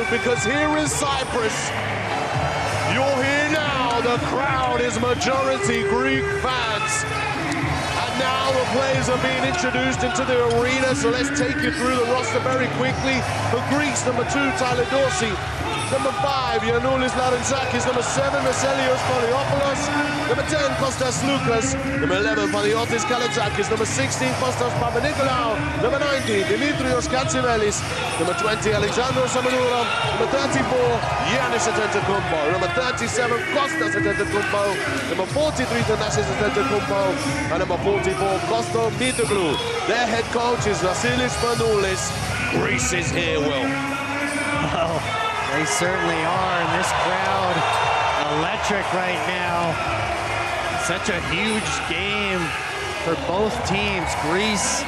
both, because here in Cyprus, you'll hear now, the crowd is majority Greek fans. And now the players are being introduced into the arena, so let's take you through the roster very quickly. For Greece, number 2, Tyler Dorsey. Number 5, Yanoulis Larentzakis. Number 7, Veselios Poliopoulos. Number 10, Kostas Loukas. Number 11, Panagiotis Kalaitzakis. Number 16, Kostas Papanikolaou. Number 19, Dimitrios Katsivelis. Number 20, Alexandros Amanourov. Number 34, Giannis Antetokounmpo. Number 37, Kostas Antetokounmpo. Number 43, Thanasis Antetokounmpo. And number 44, Kosto Mitoglou. Their head coach is Vasilis Spanoulis. Greece is here, Will. Well, they certainly are, and this crowd electric right now. Such a huge game for both teams. Greece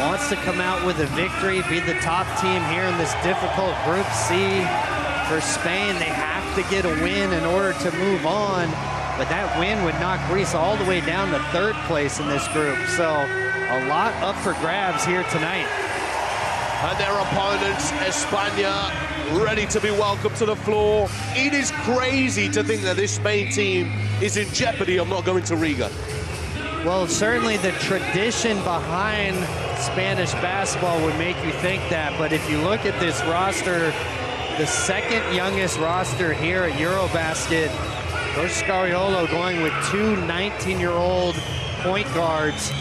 wants to come out with a victory, be the top team here in this difficult Group C. For Spain, they have to get a win in order to move on, but that win would knock Greece all the way down to 3rd place in this group. So a lot up for grabs here tonight. And their opponents, España, ready to be welcomed to the floor. It is crazy to think that this Spain team is in jeopardy of not going to Riga. Well, certainly the tradition behind Spanish basketball would make you think that, but if you look at this roster, the 2nd youngest roster here at EuroBasket, Coach Scariolo going with 2 19-year-old point guards.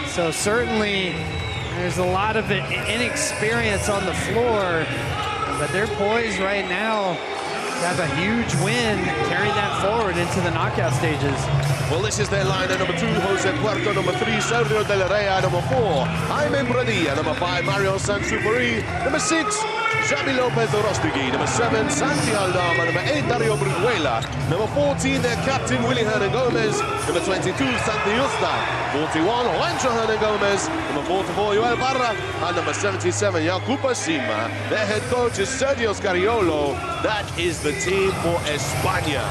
So certainly there's a lot of inexperience on the floor, but they're poised right now to have a huge win, carry that forward into the knockout stages. Well, this is their line. Number 2, Jose Puerto. Number 3, Sergio Del Rey. Number 4, Jaime Bradilla. Number 5, Mario Sansuperi. Number 6, Xavi Lopez Dorostigui. Number 7, Santi Aldama. Number 8, Dario Brizuela. Number 14, their captain, Willy Hernan-Gomez. Number 22, Santi Justa. 41, Juancho Hernan-Gomez. Number 44, Joel Barra. And number 77, Jacupa Sima. Their head coach is Sergio Scariolo. That is the team for España.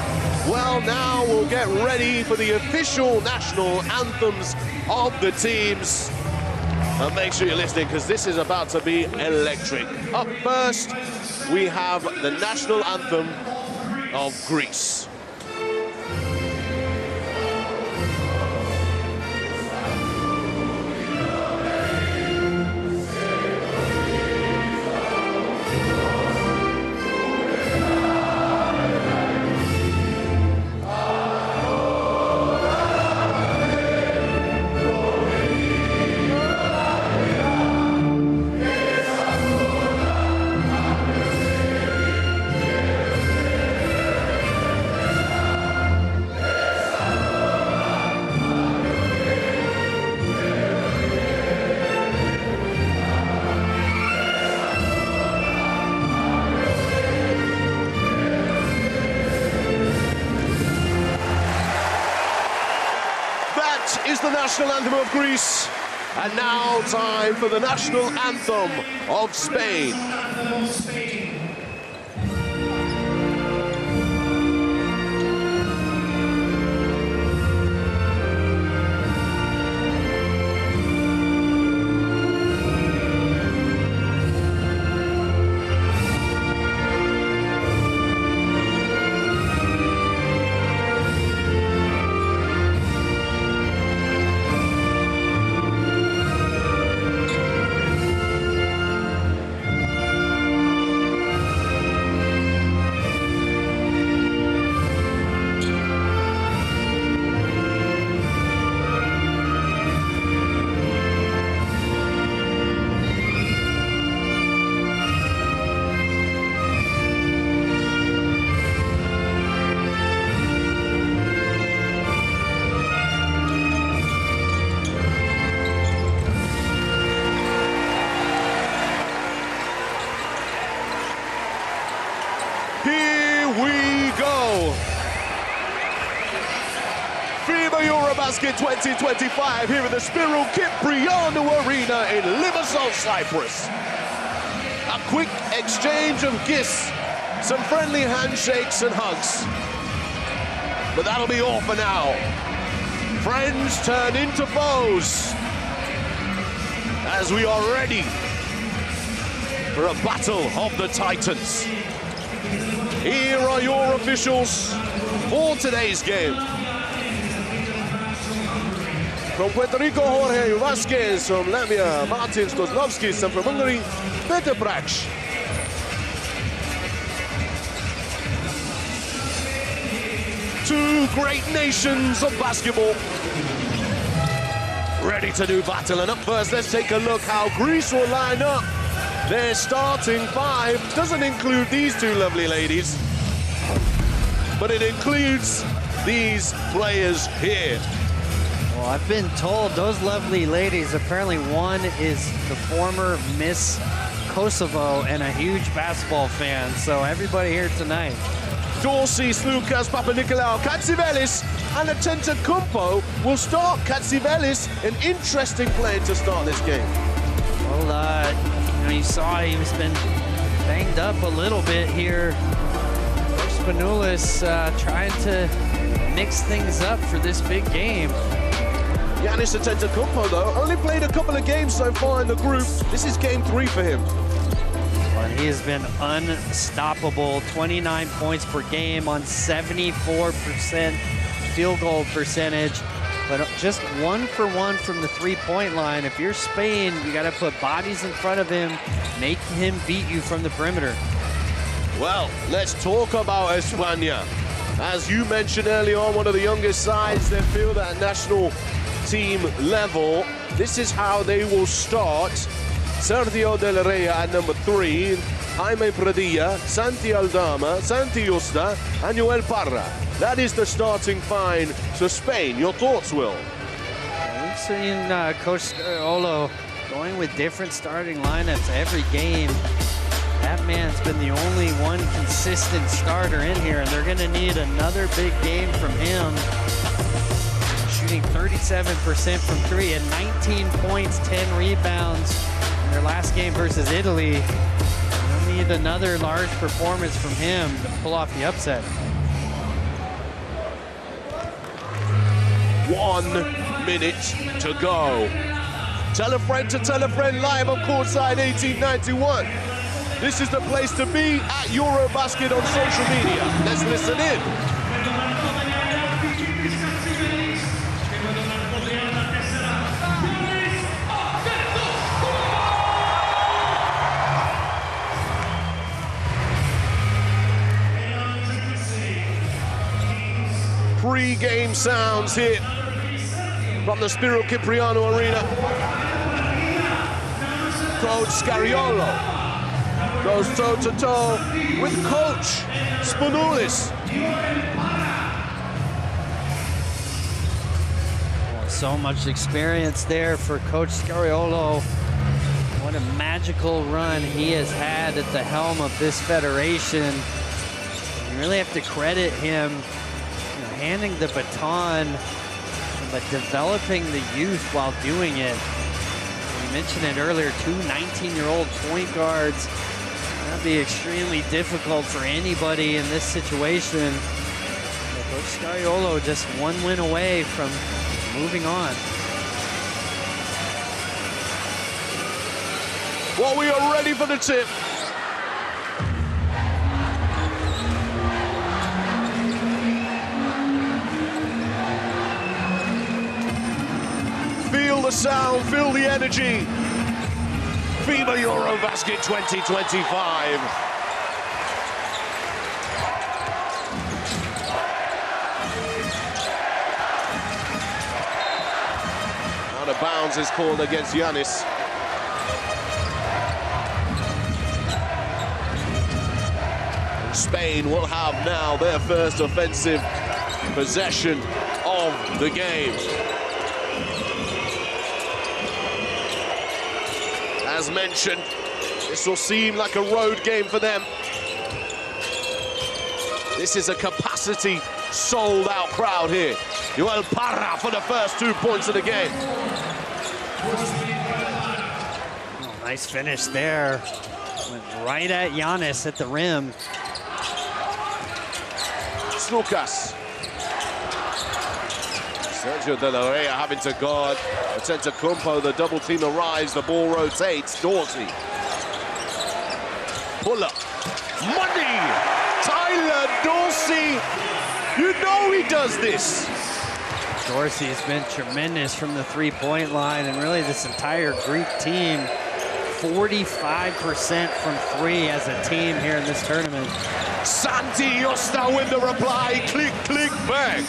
Well, now we'll get ready for the official national anthems of the teams. And make sure you're listening, because this is about to be electric. Up first, we have the national anthem of Greece. Is the national anthem of Greece, and now time for the national anthem of Spain. FIBA EuroBasket 2025 here at the Spirou Kyprianou Arena in Limassol, Cyprus. A quick exchange of gifts, some friendly handshakes and hugs. But that'll be all for now. Friends turn into foes as we are ready for a battle of the Titans. Here are your officials for today's game. From Puerto Rico, Jorge Vasquez. From Latvia, Martin Kozlovskis. And from Hungary, Petr Brach. Two great nations of basketball ready to do battle. And up first, let's take a look how Greece will line up. Their starting five doesn't include these two lovely ladies, but it includes these players here. Well, I've been told those lovely ladies, apparently one is the former Miss Kosovo and a huge basketball fan, so everybody here tonight. Dorsis, Lucas, Papanikolaou, Katsivelis, and Antetokounmpo will start. Katsivelis, an interesting player to start this game. Well, you saw he's been banged up a little bit here. Spanoulis trying to mix things up for this big game. Giannis Antetokounmpo, though, only played a couple of games so far in the group. This is game 3 for him. Well, he has been unstoppable. 29 points per game on 74% field goal percentage. But just 1 for 1 from the three-point line. If you're Spain, you got to put bodies in front of him, make him beat you from the perimeter. Well, let's talk about España. As you mentioned earlier on, one of the youngest sides they field at national team level. This is how they will start. Sergio De La Rey at number 3, Jaime Pradilla, Santi Aldama, Santi Justa, and Joel Parra. That is the starting five for Spain. Your thoughts, Will? We've seen Coach Scariolo going with different starting lineups every game. That man's been the only one consistent starter in here, and they're going to need another big game from him. Shooting 37% from 3 and 19 points, 10 rebounds in their last game versus Italy. They'll need another large performance from him to pull off the upset. 1 minute to go. Tell a friend live on Courtside 1891. This is the place to be at EuroBasket on social media. Let's listen in. Pre-game sounds here from the Spiro Cipriano Arena. Coach Scariolo goes toe-to-toe with Coach Spanoulis. So much experience there for Coach Scariolo. What a magical run he has had at the helm of this federation. You really have to credit him, handing the baton, but developing the youth while doing it. You mentioned it earlier, 2 19-year-old point guards. That'd be extremely difficult for anybody in this situation. But Coach Scariolo just 1 win away from moving on. Well, we are ready for the tip. Feel the sound, feel the energy. FIBA EuroBasket 2025. Out of bounds is called against Giannis. And Spain will have now their first offensive possession of the game. As mentioned, this will seem like a road game for them. This is a capacity sold-out crowd here. Joel Parra for the first 2 points of the game. Oh, nice finish there. Went right at Giannis at the rim. Snukas. Sergio De La Rey having to guard Antetokounmpo. The double team arrives, the ball rotates. Dorsey. pull-up. Money! Tyler Dorsey, you know he does this. Dorsey has been tremendous from the three-point line, and really this entire Greek team, 45% from three as a team here in this tournament. Santi Yosta with the reply, click, click, bang.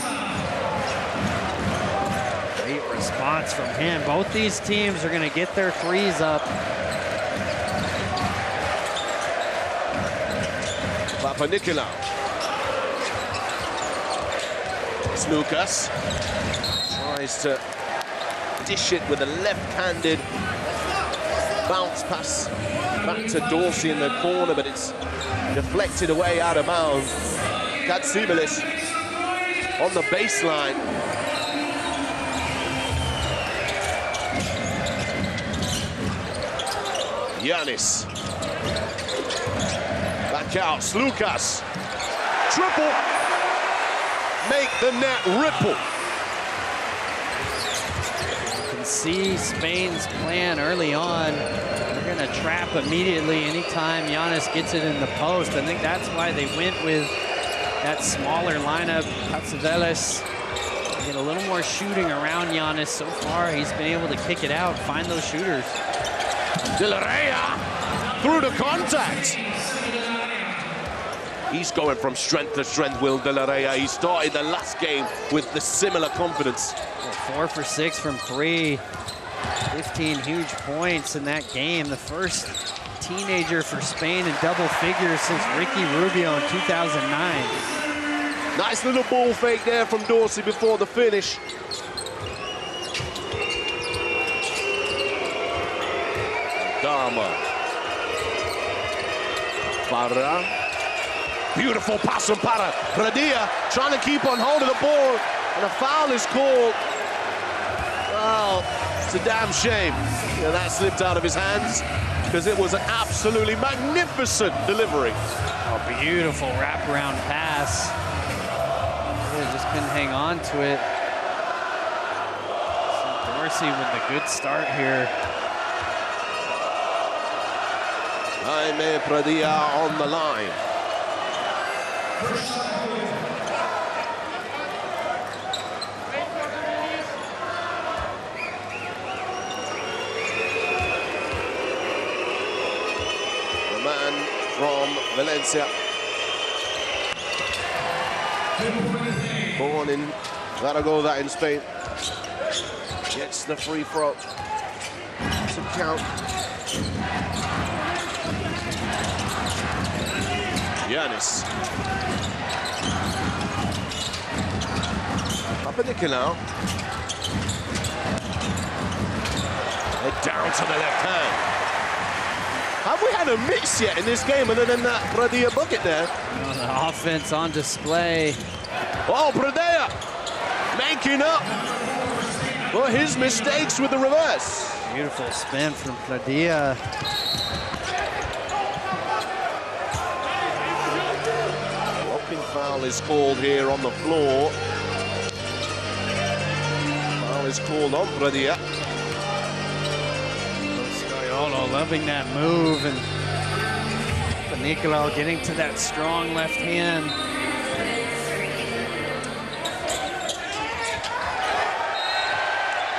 Great response from him. Both these teams are going to get their threes up. Papanikolaou. Lucas tries to dish it with a left-handed bounce pass back to Dorsey in the corner, but it's deflected away out of bounds. Katsibilis on the baseline. Giannis. Back out, Lucas. Triple. Make the net ripple. You can see Spain's plan early on. They're going to trap immediately anytime Giannis gets it in the post. I think that's why they went with that smaller lineup. Katsibilis get a little more shooting around Giannis. So far, he's been able to kick it out, find those shooters. De La Rey through the contact. He's going from strength to strength, Will De La Rey. He started the last game with the similar confidence. Well, 4 for 6 from three. 15 huge points in that game. The first teenager for Spain in double figures since Ricky Rubio in 2009. Nice little ball fake there from Dorsey before the finish. Dama. Parra. Beautiful pass from Parra. Pradia trying to keep on hold of the ball, and a foul is called. Well, it's a damn shame. Yeah, that slipped out of his hands because it was an absolutely magnificent delivery. Oh, beautiful wraparound pass. Yeah, just couldn't hang on to it. So Dorsey with a good start here. Jaime Pradia on the line. The man from Valencia, born in Zaragoza in Spain, gets the free throw to count. Giannis. Papanikolaou. They're down to the left hand. Have we had a miss yet in this game other than that Pradia bucket there? Oh, the offense on display. Oh, Pradia making up for his mistakes with the reverse. Beautiful spin from Pradia. Foul is called here on the floor. Foul is called on Pradia. Scariolo loving that move, and Papanikolaou getting to that strong left hand.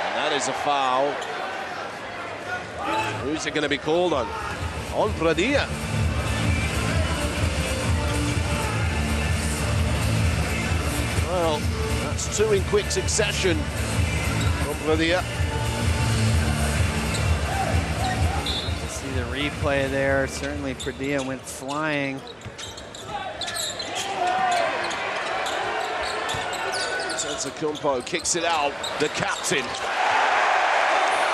And that is a foul. Who's it going to be called on? On Pradia. Well, that's two in quick succession from Pradia. See the replay there. Certainly Pradia went flying. Antetokounmpo kicks it out, the captain.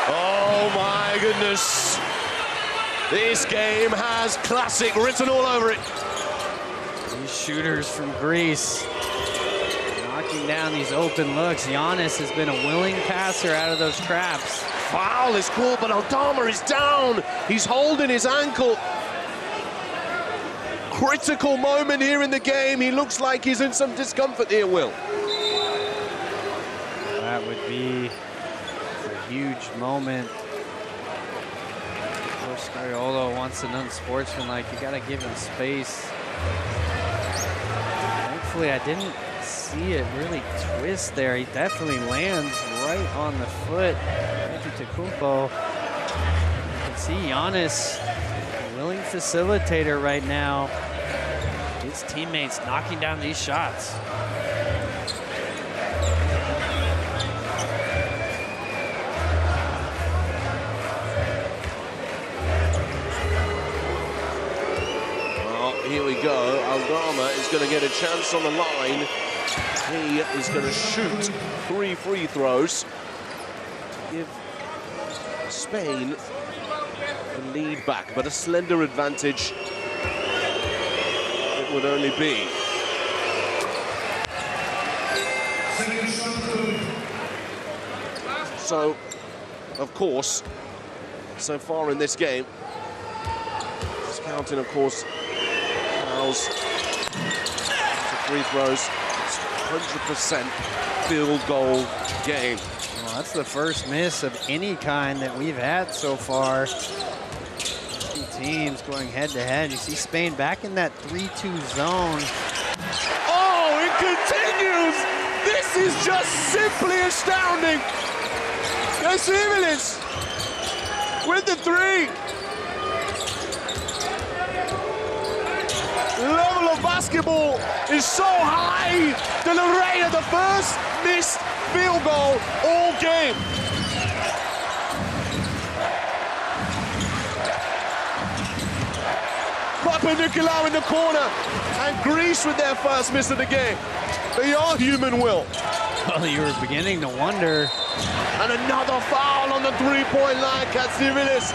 Oh my goodness. This game has classic written all over it. These shooters from Greece knocking down these open looks. Giannis has been a willing passer out of those traps. Foul is called, but Aldama is down. He's holding his ankle. Critical moment here in the game. He looks like he's in some discomfort here, Will. That would be a huge moment for Ariolo wants an unsportsmanlike. You got to give him space. Thankfully, I didn't see it really twist there. He definitely lands right on the foot. Antetokounmpo. You can see Giannis, a willing facilitator right now. His teammates knocking down these shots. Here we go. Aldama is going to get a chance on the line. He is going to shoot 3 free throws. Give Spain the lead back, but a slender advantage it would only be. So, of course, so far in this game, just counting, of course, free throws, it's 100% field goal game. Well, that's the first miss of any kind that we've had so far. Two teams going head to head. You see Spain back in that 3-2 zone. Oh, it continues! This is just simply astounding! Gasivilis with the 3. Level of basketball is so high. De La Reina, the first missed field goal all game. Papa Nicolau in the corner, and Greece with their first miss of the game. Beyond human will. Well, you were beginning to wonder. And another foul on the three-point line, Katsivilis.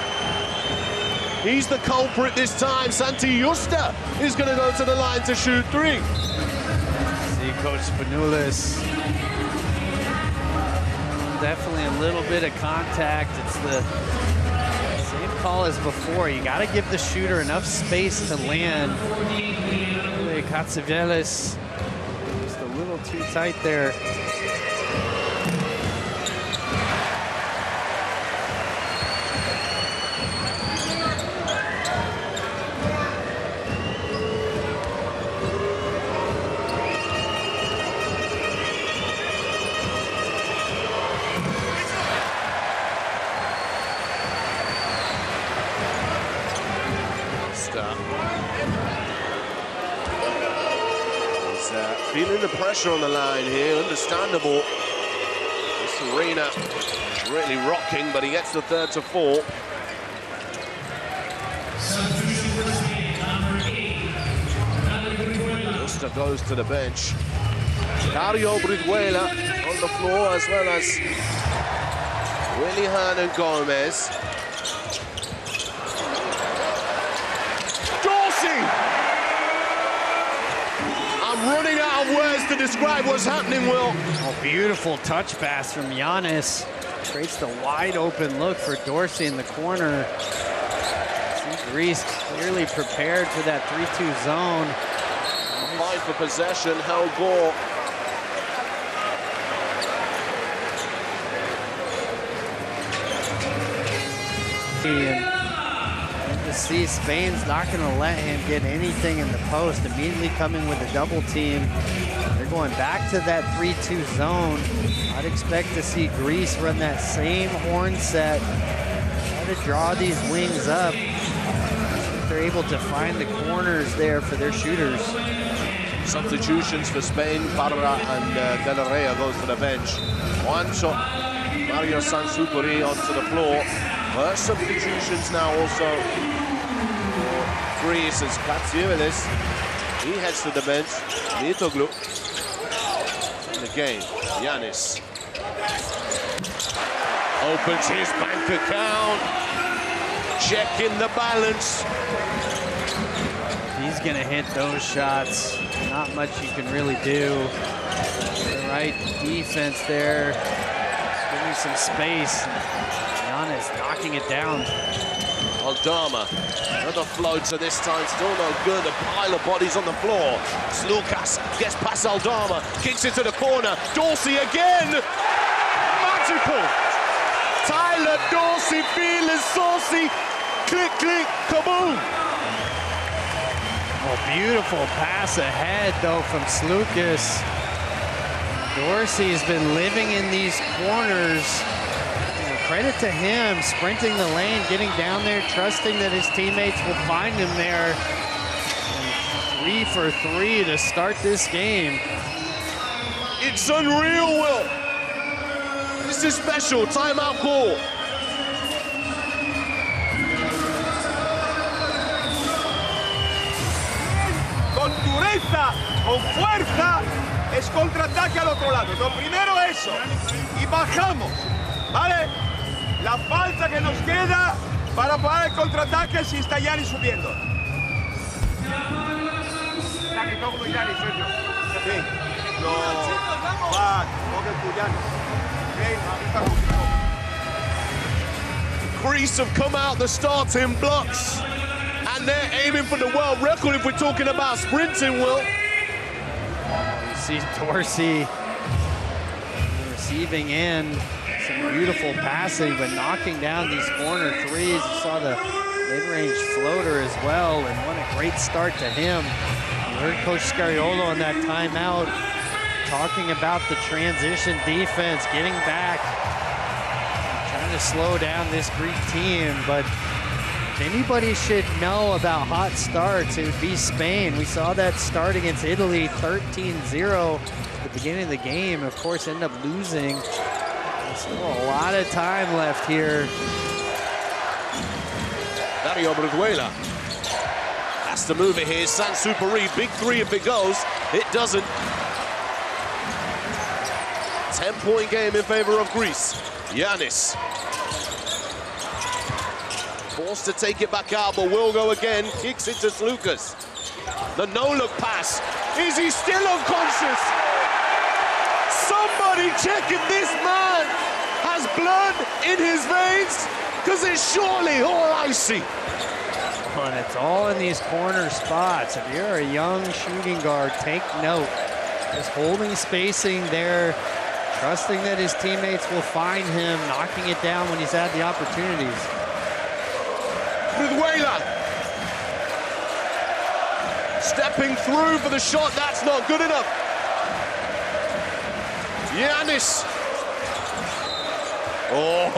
He's the culprit this time. Santi Justa is going to go to the line to shoot 3. See Coach Spanoulis. Definitely a little bit of contact. It's the same call as before. You got to give the shooter enough space to land. Katsivilis just a little too tight there. Feeling the pressure on the line here, understandable. This arena really rocking, but he gets the third to fall. Justa goes to the bench. Dario Brizuela on the floor, as well as Willy Hernan Gomez. Running out of words to describe what's happening, Will. Oh, beautiful touch pass from Giannis. Creates the wide open look for Dorsey in the corner. See Greece clearly prepared for that 3-2 zone. Fight for possession, Hal Gore. See, Spain's not going to let him get anything in the post. Immediately coming with a double team. They're going back to that 3-2 zone. I'd expect to see Greece run that same horn set. Try to draw these wings up. They're able to find the corners there for their shooters. Substitutions for Spain. Parra and De La Reina goes to the bench. Juancho, Mario Sansupuri onto the floor. First substitutions now also. Greece as Katsivilis. He heads to the bench. Mitoglu in the game. Giannis opens his bank account. Checking the balance. He's gonna hit those shots. Not much you can really do. The right defense there. Just giving some space. Giannis knocking it down. Aldama, another floater this time, still no good. A pile of bodies on the floor. Lucas gets past Aldama, kicks into the corner. Dorsey again! Magical! Tyler Dorsey feeling saucy. Click, click, kaboom! Oh, beautiful pass ahead, though, from Slukas. Dorsey has been living in these corners. You know, credit to him, sprinting the lane, getting down there, trusting that his teammates will find him there. And 3 for 3 to start this game. It's unreal, Will. This is special. Timeout call. Con dureza, con fuerza, es contraataque al otro lado. Lo primero eso. Y bajamos, ¿vale? La falta que nos queda para parar el contraataque si está Giannis subiendo. Sí. Greece have come out the starting blocks, and they're aiming for the world record if we're talking about sprinting, Will. You see Dorsey receiving in some beautiful passing, but knocking down these corner threes. You saw the mid-range floater as well, and what a great start to him. You heard Coach Scariolo in that timeout talking about the transition defense, getting back, trying to slow down this Greek team. But if anybody should know about hot starts, it would be Spain. We saw that start against Italy, 13-0 at the beginning of the game. Of course, ended up losing. There's still a lot of time left here. Dario Brizuela has to move it here. Sansupari, big three if it goes. It doesn't. 10-point game in favor of Greece. Giannis forced to take it back out, but will go again. Kicks it to Slukas. The no-look pass. Is he still unconscious? Somebody check if this man has blood in his veins, because it's surely all icy. And it's all in these corner spots. If you're a young shooting guard, take note. Just holding spacing there, trusting that his teammates will find him, knocking it down when he's had the opportunities. Brizuela stepping through for the shot. That's not good enough. Giannis. Oh.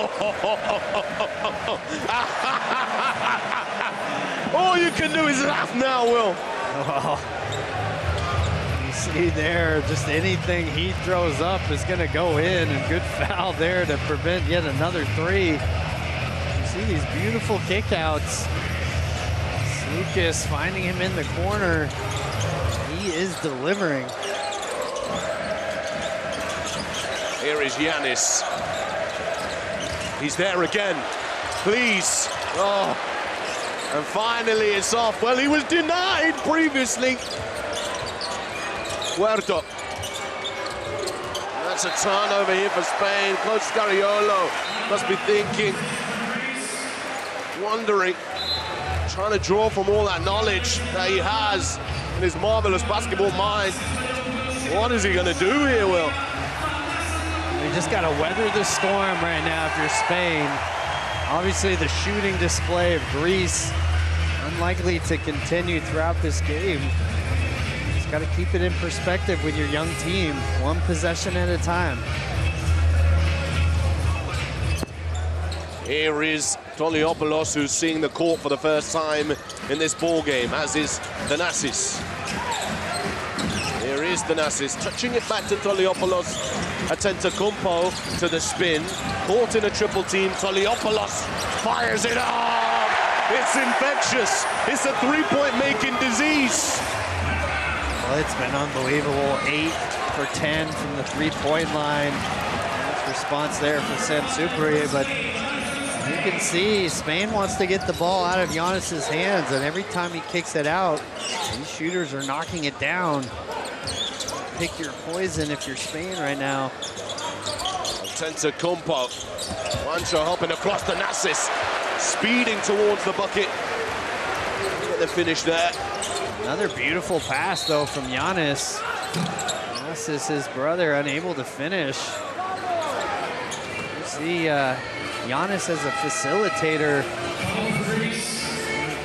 All you can do is laugh now, Will. Oh. You see there, just anything he throws up is going to go in, and good foul there to prevent yet another three. You see these beautiful kickouts. Slukas finding him in the corner. He is delivering. Here is Giannis. He's there again. Please. Oh. And finally it's off. Well, he was denied previously. Puerto. That's a turnover here for Spain. Coach Scariolo must be thinking, wondering, trying to draw from all that knowledge that he has in his marvelous basketball mind. What is he going to do here, Will? You just got to weather the storm right now if you're Spain. Obviously, the shooting display of Greece unlikely to continue throughout this game. Just got to keep it in perspective with your young team, one possession at a time. Here is Toliopoulos, who's seeing the court for the first time in this ball game, as is Thanasis. Here is Thanasis, touching it back to Toliopoulos. Atentacumpo to the spin, caught in a triple team. Toliopoulos fires it up. It's infectious. It's a three-point making disease. Well, it's been unbelievable. 8 for 10 from the three-point line. Nice response there for Sansupari, but you can see Spain wants to get the ball out of Giannis's hands, and every time he kicks it out, these shooters are knocking it down. Pick your poison if you're Spain right now. Atentacumpo. Juancho hopping across the Thanasis, speeding towards the bucket. Get the finish there. Another beautiful pass, though, from Giannis. Thanasis, his brother, unable to finish. You see Giannis as a facilitator.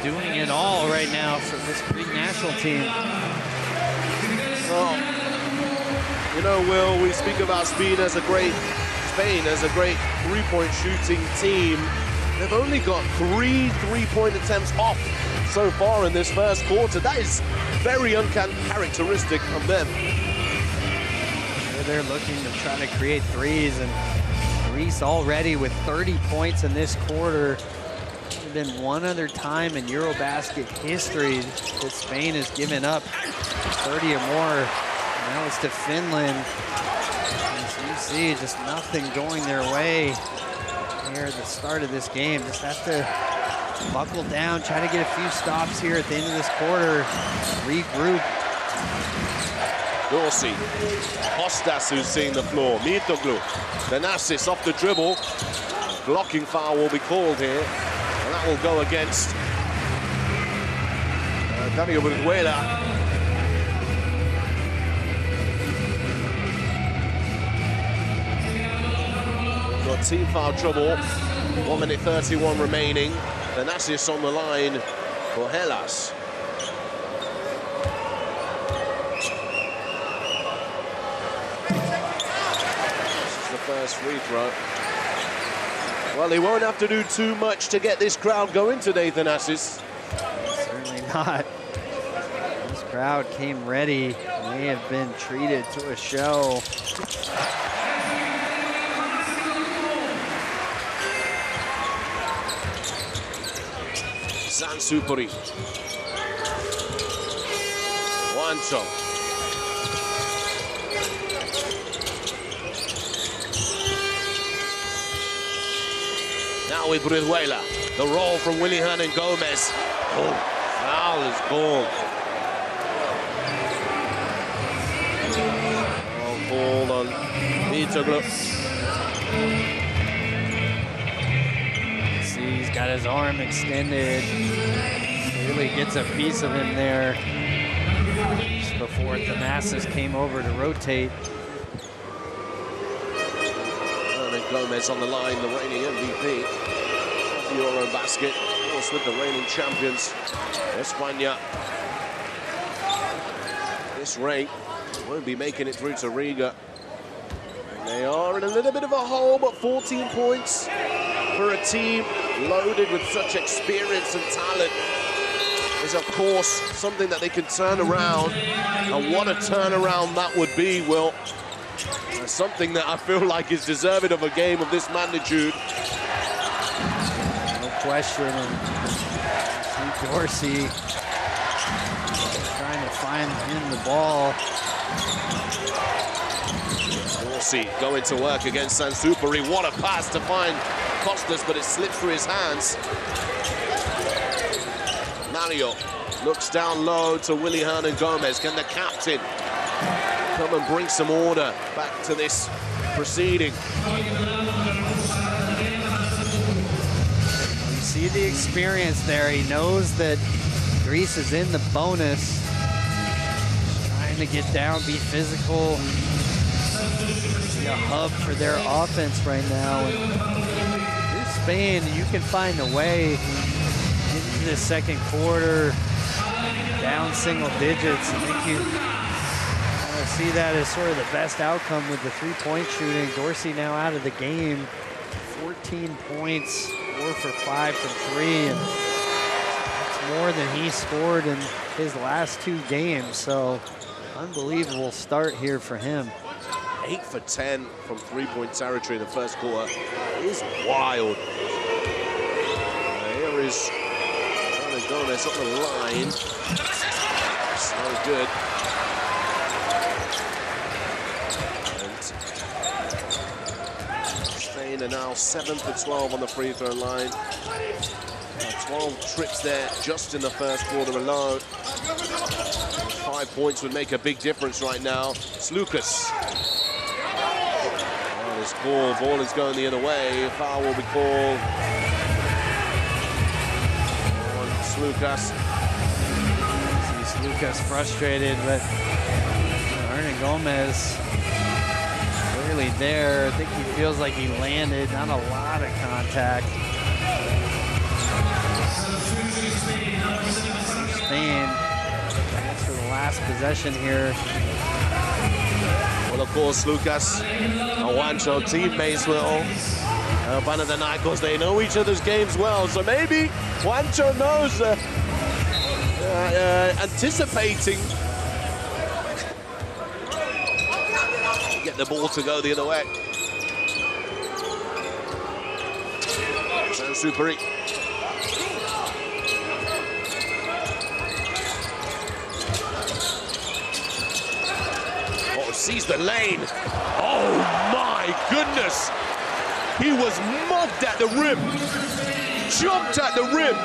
doing it all right now for this Greek national team. Well, you know, Will, we speak about Spain as a great three-point shooting team. They've only got 3 three-point attempts off so far in this first quarter. That is very uncharacteristic of them. They're looking to try to create threes, and Greece already with 30 points in this quarter. There's been one other time in EuroBasket history that Spain has given up 30 or more, and that was to Finland. As you see, just nothing going their way here at the start of this game. Just have to buckle down, try to get a few stops here at the end of this quarter, regroup. Dorsey, Kostas who's seeing the floor, Mitoglu, Thanasis off the dribble. Blocking foul will be called here, and that will go against Daniel Brizuela. Got team foul trouble, 1 minute 31 remaining. Thanasis on the line for Hellas. First free throw. Well, he won't have to do too much to get this crowd going today, Thanasis. Certainly not. This crowd came ready. They have been treated to a show. Sansupuri. Wancho. Now with Brizuela, the roll from Willy Hernan Gomez. Oh, foul is called. Oh, called on Mitoglu. See, he's got his arm extended. Really gets a piece of him there just before Thanasis came over to rotate. Gomez on the line, the reigning MVP of the EuroBasket, of course with the reigning champions, España. This rate won't be making it through to Riga. And they are in a little bit of a hole, but 14 points for a team loaded with such experience and talent is, of course, something that they can turn around. And what a turnaround that would be, Will. Something that I feel like is deserving of a game of this magnitude. No question. And see Dorsey trying to find him the ball. Dorsey going to work against Sansupuri. What a pass to find Kostas, but it slipped through his hands. Mario looks down low to Willy Hernan Gomez. Can the captain come and bring some order back to this proceeding? You see the experience there. He knows that Greece is in the bonus. Trying to get down, be physical. Be a hub for their offense right now. And you're Spain, you can find a way into the second quarter, down single digits. I think you see that as sort of the best outcome with the three-point shooting. Dorsey now out of the game, 14 points, 4 for 5 from 3, and that's more than he scored in his last 2 games. So unbelievable start here for him. 8 for 10 from three-point territory in the first quarter is wild. Here is Hernan Gomez on the line. It's no good. Spain are now 7 for 12 on the free throw line. 12 trips there just in the first quarter alone. 5 points would make a big difference right now. Slukas. Oh, this ball is going the other way. Foul will be called on Slukas. See Slukas frustrated, but Hernan Gomez clearly there. I think he feels like he landed, not a lot of contact. Spain, that's for the last possession here. Well, of course, Lucas and Juancho, teammates with Panathinaikos. They know each other's games well, so maybe Juancho knows, anticipating. Get the ball to go the other way. Superi. Oh, sees the lane. Oh my goodness. He was mugged at the rim. Jumped at the rim.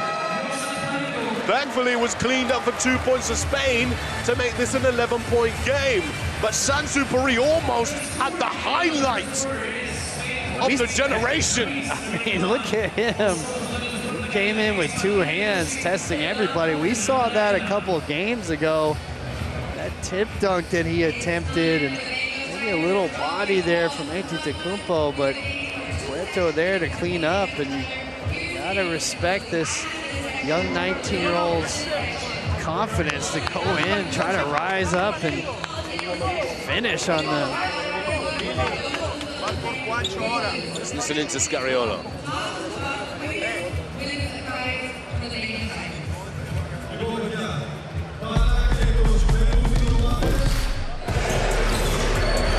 Thankfully, it was cleaned up for 2 points for Spain to make this an 11-point game. But Superi almost had the highlight of the generation. I mean, look at him. He came in with two hands, testing everybody. We saw that a couple of games ago. That tip dunk that he attempted, and maybe a little body there from Antetokounmpo, but Puerto there to clean up, and you gotta respect this young 19-year-old's confidence to go in, try to rise up and finish on them. Let's listen into Scariolo.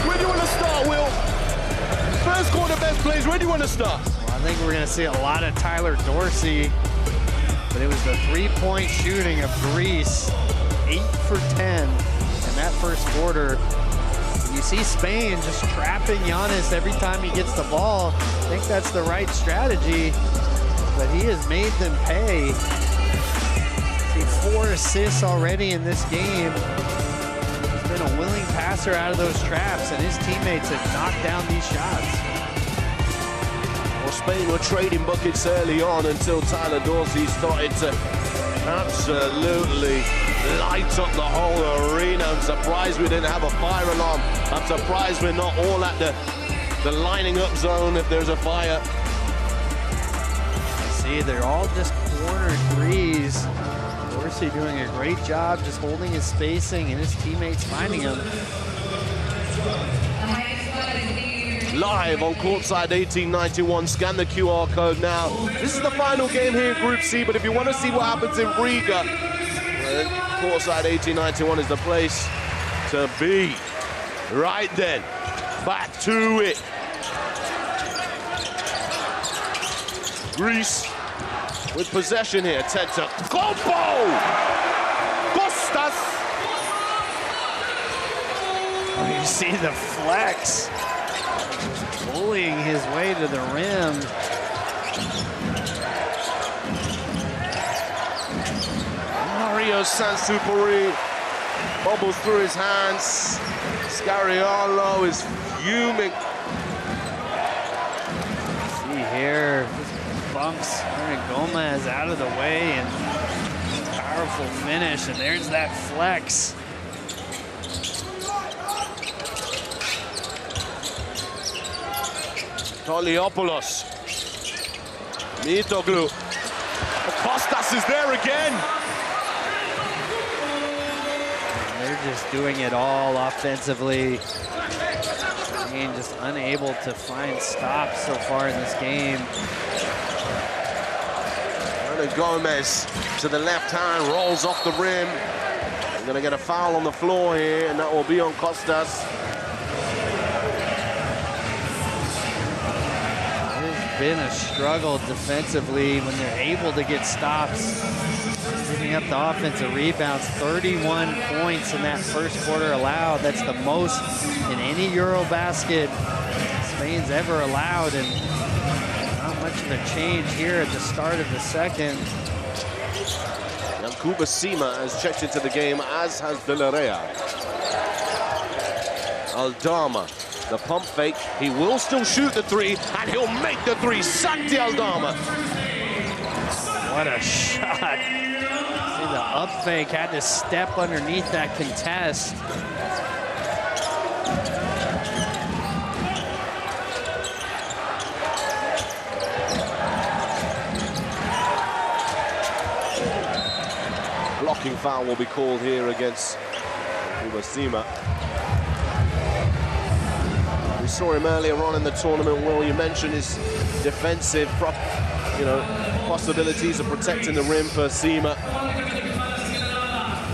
Where do you want to start, Will? First quarter best plays, where do you want to start? Well, I think we're going to see a lot of Tyler Dorsey, but it was the three-point shooting of Greece, 8 for 10 in that first quarter. You see Spain just trapping Giannis every time he gets the ball. I think that's the right strategy, but he has made them pay. See 4 assists already in this game. He's been a willing passer out of those traps, and his teammates have knocked down these shots. Well, Spain were trading buckets early on until Tyler Dorsey started to absolutely light up the whole arena. I'm surprised we didn't have a fire alarm. I'm surprised we're not all at the lining up zone if there's a fire. See, they're all just corner threes. Dorsey doing a great job just holding his spacing and his teammates finding him. Live on Courtside 1891. Scan the QR code now. This is the final game here in Group C, but if you want to see what happens in Riga, Courtside 1891 is the place to be. Right then, back to it. Greece with possession here. Antetokounmpo! Kostas! Oh, you see the flex. Bullying his way to the rim. Mario Superi bubbles through his hands. Scariolo is fuming. See here, just bumps Hernan Gomez out of the way, and powerful finish, and there's that flex. Toliopoulos. Mitoglu. Kostas is there again. They're just doing it all offensively. Being just unable to find stops so far in this game. Hernan Gomez to the left hand, rolls off the rim. They're gonna get a foul on the floor here, and that will be on Kostas. Been a struggle defensively when they're able to get stops. Giving up the offensive rebounds, 31 points in that first quarter allowed. That's the most in any EuroBasket Spain's ever allowed, and not much of a change here at the start of the second. Yankuba Sima has checked into the game, as has De La Rea. Aldama. The pump fake, he will still shoot the three, and he'll make the three. Santi Aldama. What a shot. See, the up fake had to step underneath that contest. Blocking foul will be called here against Sima. We saw him earlier on in the tournament. Will, you mentioned his defensive, possibilities of protecting the rim for Sima.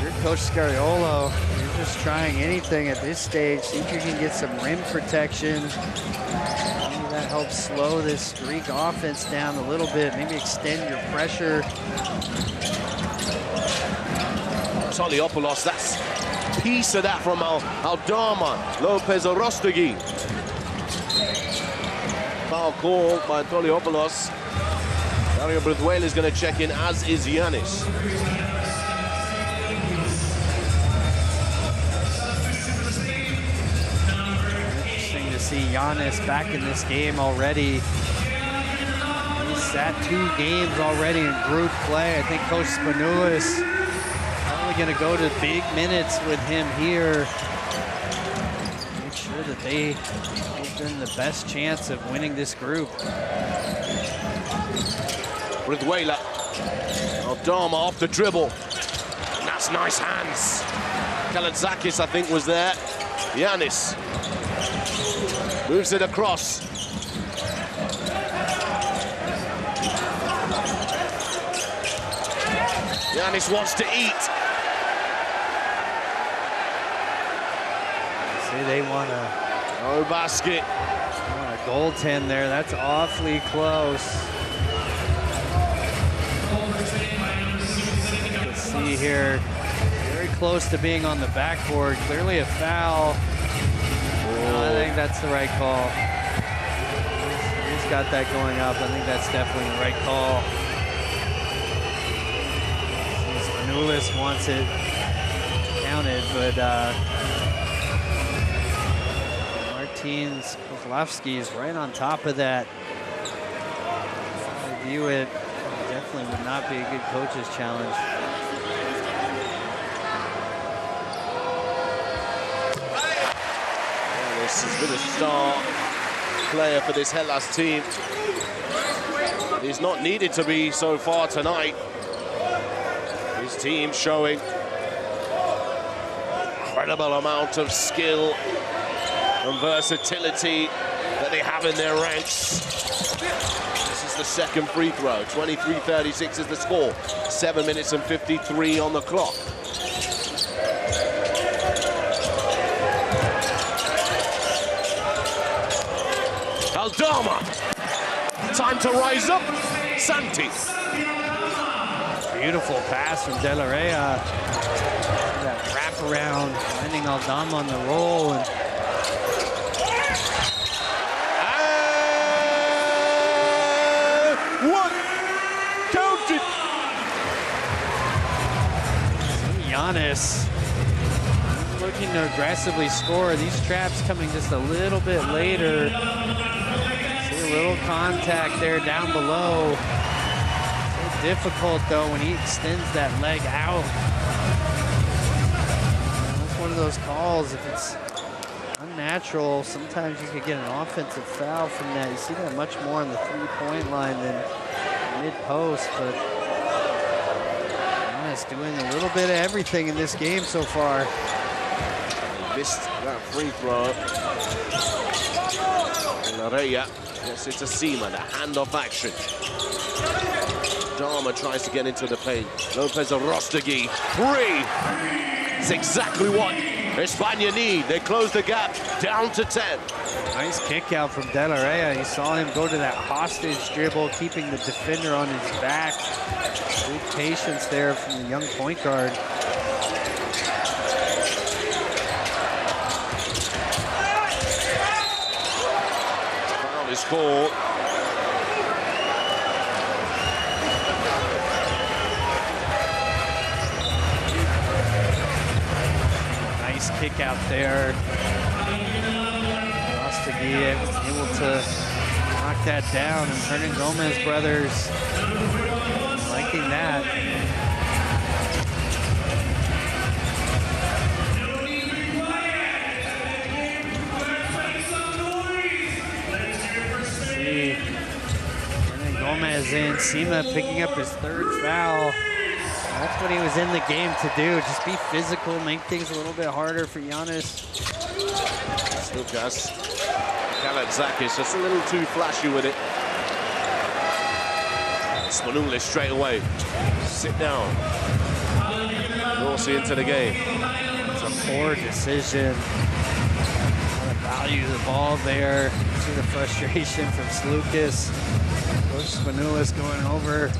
You're Coach Scariolo. You're just trying anything at this stage. See if you can get some rim protection. Maybe that helps slow this Greek offense down a little bit. Maybe extend your pressure. Toliopoulos, that's a piece of that from Aldama. Lopez Arostegui. Foul call by Toliopoulos. Dario Brizuela is going to check in, as is Giannis. Interesting to see Giannis back in this game already. He's sat 2 games already in group play. I think Coach Spanoulis probably going to go to big minutes with him here. Make sure that they give them the best chance of winning this group. Brizuela. Aldama off the dribble. And that's nice hands. Kaladzakis, I think, was there. Giannis moves it across. Giannis wants to eat. See, they want a EuroBasket. goaltend there. That's awfully close. Let's see here. Very close to being on the backboard. Clearly a foul. No, I think that's the right call. He's got that going up. I think that's definitely the right call. Spanoulis wants it counted, but Martins Kozlowski is right on top of that. I view it, definitely would not be a good coach's challenge. This has been a star player for this Hellas team. He's not needed to be so far tonight. His team showing incredible amount of skill and versatility that they have in their ranks. This is the second free throw. 23-36 is the score. 7 minutes and 53 on the clock. Aldama. Time to rise up. Santi. Beautiful pass from De La Rey. That wraparound, finding Aldama on the roll. And one. Counted. Giannis looking to aggressively score. These traps coming just a little bit later. See a little contact there down below. So difficult though when he extends that leg out. That's one of those calls. If it's unnatural, sometimes you could get an offensive foul from that. You see that much more on the three-point line than mid-post, but Giannis doing a little bit of everything in this game so far. Missed that free throw. Lareya gets it to Sima, the handoff action. Dama tries to get into the paint. Lopez Arostegui, 3. It's exactly what España need. They close the gap down to 10. Nice kick out from De La Rey. You saw him go to that hostage dribble, keeping the defender on his back. Good patience there from the young point guard. Foul is called. Nice kick out there. Rostegui able to knock that down, and Hernan Gomez brothers liking that. See, Hernan Gomez in. Sima picking up his 3rd foul. That's what he was in the game to do. Just be physical, make things a little bit harder for Giannis. Lucas. Kalaitzakis just a little too flashy with it. Spanoulis straight away. Sit down. Dorsey into the game. It's a poor decision. Value the ball there. See the frustration from Slukas. Coach Spanoulis going over.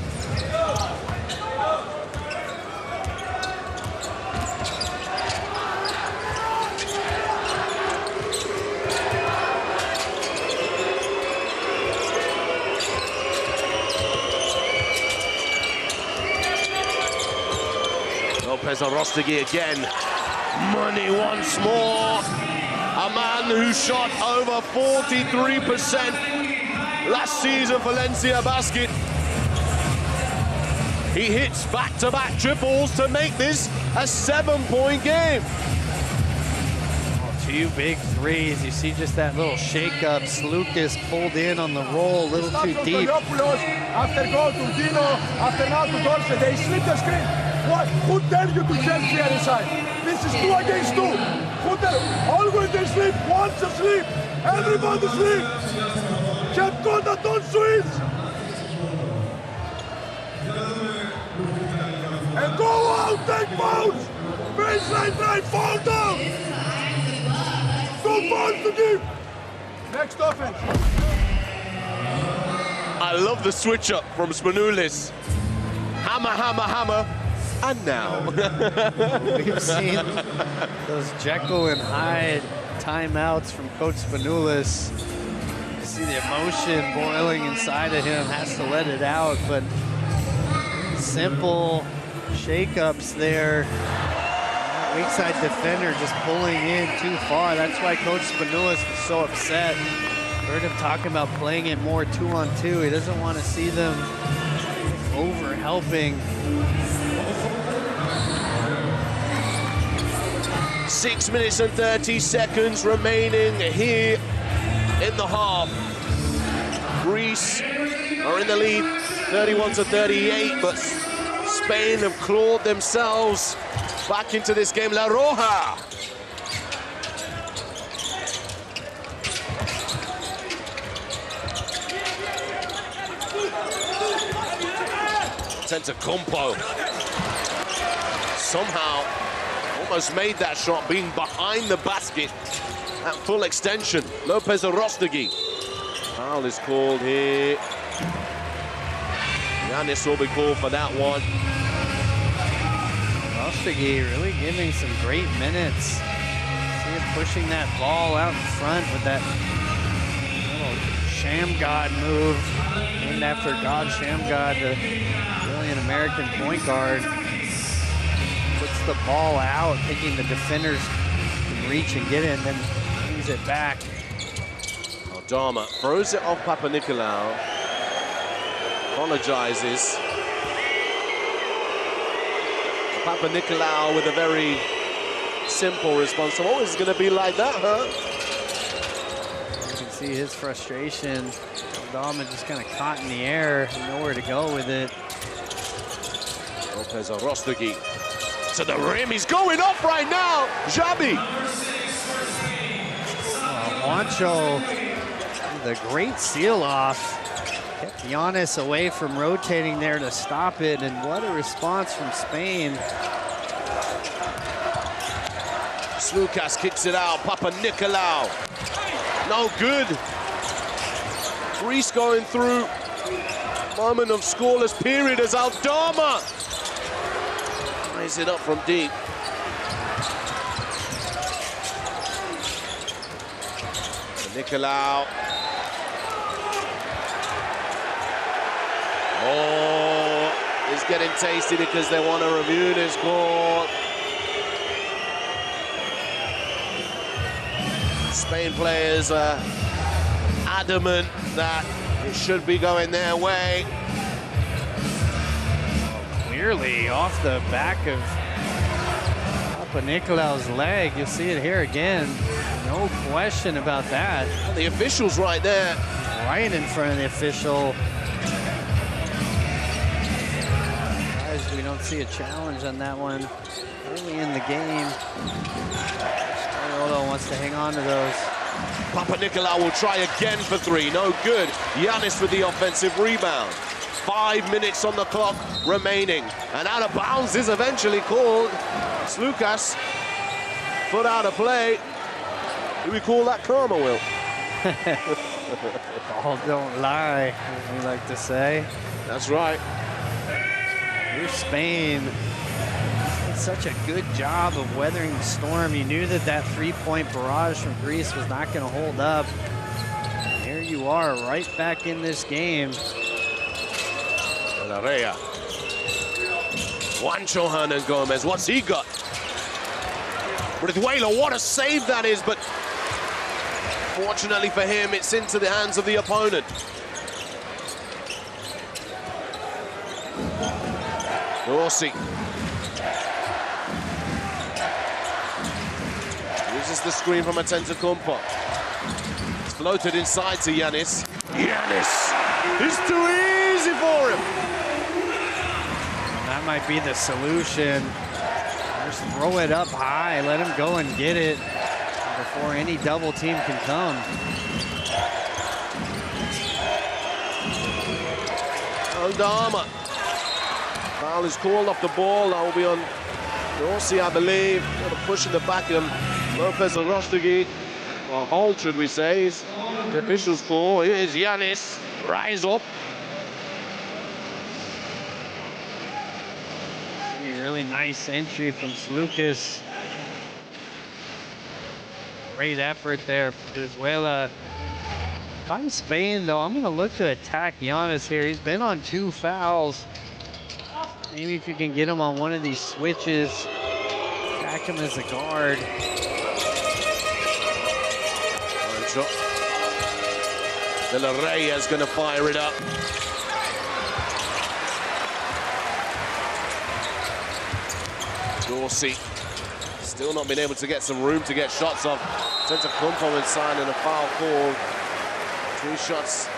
Lopez Arostegui again. Money once more. A man who shot over 43% last season for Valencia Basket. He hits back-to-back triples to make this a 7-point game. Two big threes. You see just that little shake-up. Slukas pulled in on the roll a little too deep. After go to Dino, after now to Dorsey, they slip the screen. What? Who tells you to jump here inside? This is 2 against 2. Who tells? Always they sleep. Once asleep. Everybody sleep. Just go that don't switch. And go out, take fouls. Baseline drive, fall down. 2 fouls to give. Next offense. I love the switch up from Spanoulis. Hammer, hammer, hammer. And now. We've seen those Jekyll and Hyde timeouts from Coach Spanoulis. You see the emotion boiling inside of him, has to let it out, but simple shake-ups there. Weak side defender just pulling in too far. That's why Coach Spanoulis was so upset. Heard him talking about playing it more 2-on-2. He doesn't want to see them over-helping. 6 minutes and 30 seconds remaining here in the half. Greece are in the lead, 31-38, but Spain have clawed themselves back into this game. La Roja. Antetokounmpo somehow almost made that shot, being behind the basket at full extension. Lopez Arostegui. Foul is called here. Giannis will be called for that one. Arostegui really giving some great minutes. See him pushing that ball out in front with that little Shamgod move, named after God Shamgod, the brilliant American point guard. Puts the ball out, thinking the defenders can reach and get it, and then brings it back. Aldama throws it off Papanikolaou. Apologizes. Papanikolaou with a very simple response. So, oh, it's going to be like that, huh? You can see his frustration. Aldama just kind of caught in the air, nowhere to go with it. Lopez Arostegui to the rim. He's going off right now. Xabi. Juancho, the great seal off. Kept Giannis away from rotating there to stop it, and what a response from Spain. Slukas kicks it out. Papanikolaou. No good. Greece going through moment of scoreless period as Aldama ties it up from deep. Papanikolaou. Oh, it's getting tasty because they want to review this call. Spain players are adamant that it should be going their way. Clearly off the back of Papanikolaou's leg. You'll see it here again. No question about that. The official's right there. Right in front of the official. We don't see a challenge on that one early in the game. Scariolo wants to hang on to those. Papanikolaou will try again for three. No good. Giannis with the offensive rebound. 5 minutes on the clock remaining. And out of bounds is eventually called. It's Lucas. Foot out of play. Do we call that karma, Will? Ball don't lie, as we like to say. That's right. Here's Spain. Did such a good job of weathering the storm. You knew that that three-point barrage from Greece was not going to hold up. And here you are, right back in this game. De La Rhea. Juancho Hernan Gomez, what's he got? Brizuela, what a save that is, but fortunately for him, it's into the hands of the opponent. Rossi. Uses the screen from Antetokounmpo. It's floated inside to Giannis. Giannis! It's too easy for him. That might be the solution. Just throw it up high, let him go and get it before any double team can come. Aldama. Foul is called off the ball. That will be on Rossi, I believe. Got a push in the back of him. Lopez Arostegui. Well, hold, should we say. The officials call. Here's Giannis. Rise up. Really nice entry from Lucas. Great effort there for Brizuela. If I'm Spain, though, I'm going to look to attack Giannis here. He's been on 2 fouls. Maybe if you can get him on one of these switches, attack him as a guard. De La Rhea is going to fire it up. Dorsey still not been able to get some room to get shots off. Antetokounmpo inside and a foul called. 3 shots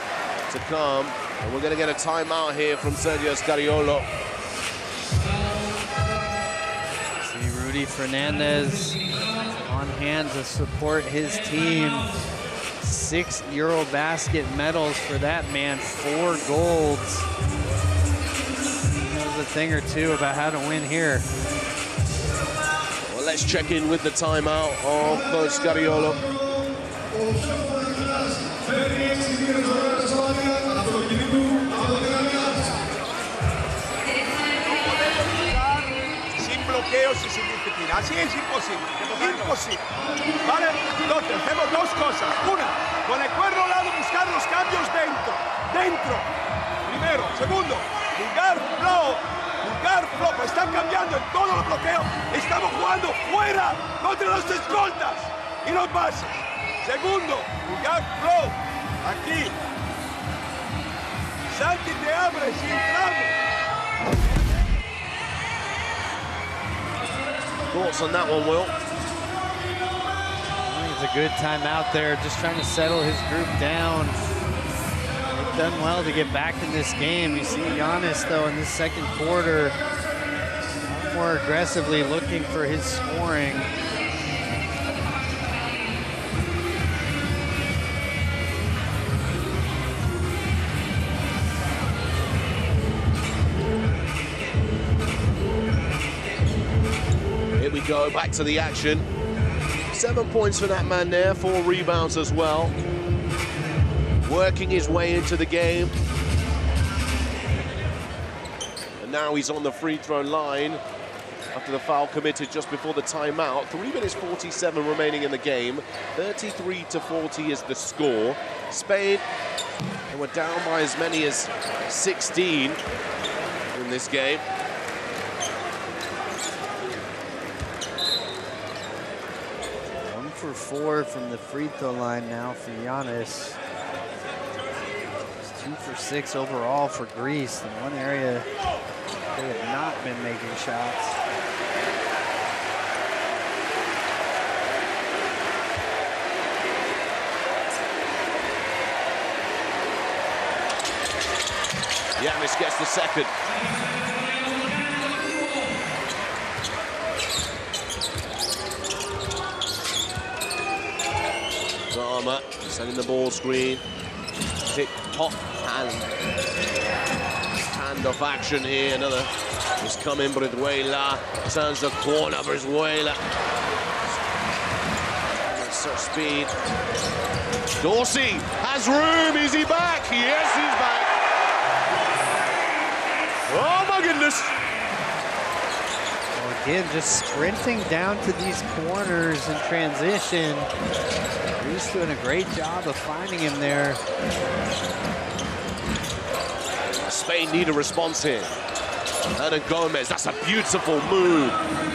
to come. And we're going to get a timeout here from Sergio Scariolo. See Rudy Fernandez on hand to support his team. 6 EuroBasket medals for that man, 4 golds. He knows a thing or two about how to win here. Well, let's check in with the timeout of Coach Scariolo. Sin bloqueos y sin disciplina. Así es imposible. Imposible. ¿Vale? Entonces, hacemos 2 cosas. Una, con el cuerno al lado buscar los cambios dentro. Dentro. Primero. Segundo, jugar flow. Están cambiando en todos los bloqueos. Estamos jugando fuera contra los escoltas y los bases. Segundo, jugar flow. Aquí. Santi te abre sin tramo. Thoughts on that one, Will? I think it's a good time out there, just trying to settle his group down. They've done well to get back in this game. You see Giannis, though, in this second quarter, more aggressively looking for his scoring. Here we go, back to the action. 7 points for that man there, 4 rebounds as well. Working his way into the game. And now he's on the free throw line after the foul committed just before the timeout. 3 minutes 47 remaining in the game. 33-40 is the score. Spain, they were down by as many as 16 in this game. For 4 from the free throw line now for Giannis. It's 2 for 6 overall for Greece. In one area, they have not been making shots. Giannis gets the second. Aldama sending the ball screen. Tick, pop, hand-off action here. Another is coming, Brizuela turns the corner. Brizuela. Such speed. Dorsey has room. Is he back? Yes, he's back. Oh my goodness. Well, again, just sprinting down to these corners in transition. He's doing a great job of finding him there. Spain need a response here. Hernan Gomez, that's a beautiful move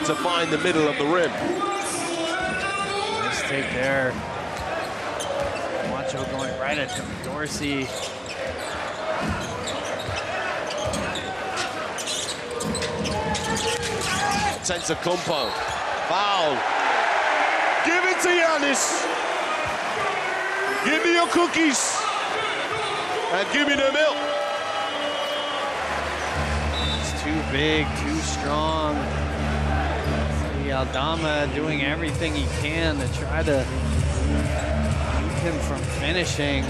to find the middle of the rim. Nice take there. Juancho going right at Dorsey. Antetokounmpo, foul. Give it to Giannis. Give me your cookies. And give me the milk. It's too big, too strong. See Aldama doing everything he can to try to keep him from finishing.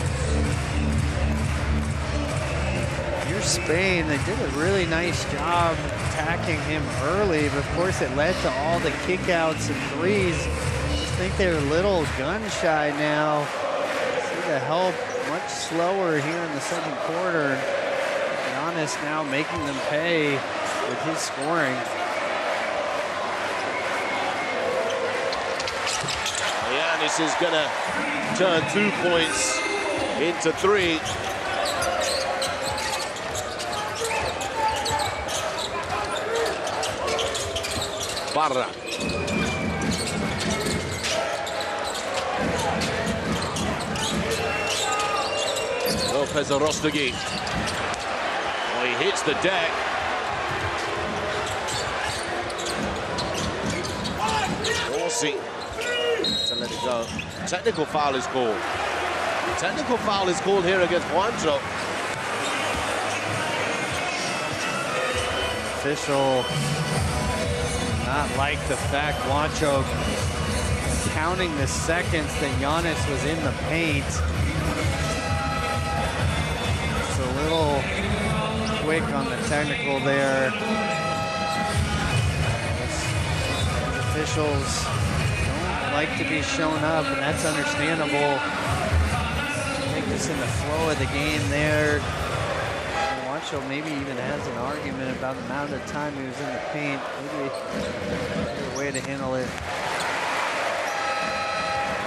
Here's Spain. They did a really nice job attacking him early, but of course it led to all the kickouts and threes. I just think they're a little gun shy now. See the help much slower here in the second quarter. Giannis now making them pay with his scoring. Giannis is gonna turn 2 points into 3. Barra. Lopez Arostegui. Oh, he hits the deck. Dorsey to let it go. Technical foul is called. Technical foul is called here against Juancho. Official not like the fact Juancho counting the seconds that Giannis was in the paint. It's a little quick on the technical there. Officials don't like to be shown up, and that's understandable. I think just in the flow of the game there, Juancho maybe even has an argument about the amount of time he was in the paint. Maybe a way to handle it.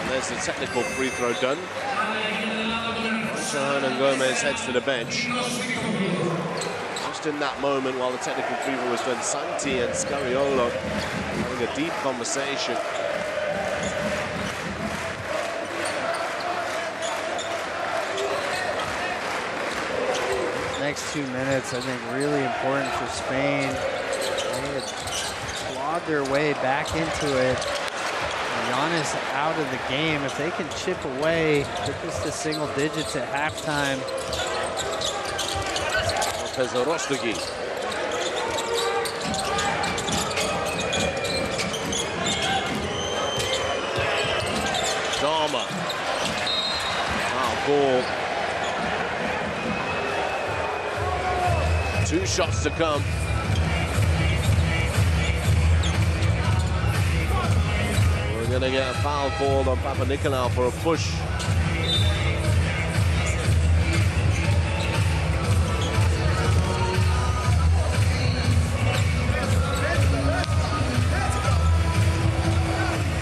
And there's the technical free throw done. Hernan Gomez heads to the bench. Just in that moment, while the technical free throw was done, Santi and Scariolo having a deep conversation. Next 2 minutes, I think, really important for Spain. They had clawed their way back into it. Giannis out of the game. If they can chip away, put this to single digits at halftime. Lopez Arostegui. Dama. Foul ball. 2 shots to come. We're gonna get a foul called on Papanikolaou for a push.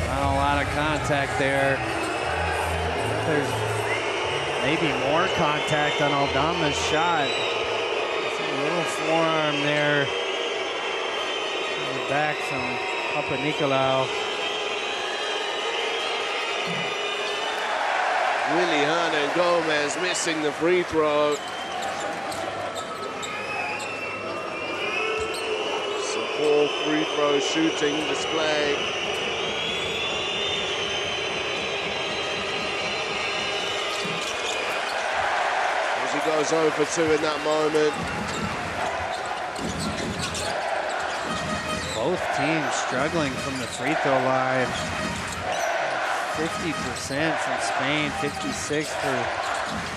Not a lot of contact there. There's maybe more contact on Aldama's shot. Little forearm there. Back from Papanikolaou. Willie Hernan Gomez missing the free throw. Some poor free throw shooting display. As he goes 0 for 2 in that moment. Both teams struggling from the free throw line. 50% from Spain, 56 for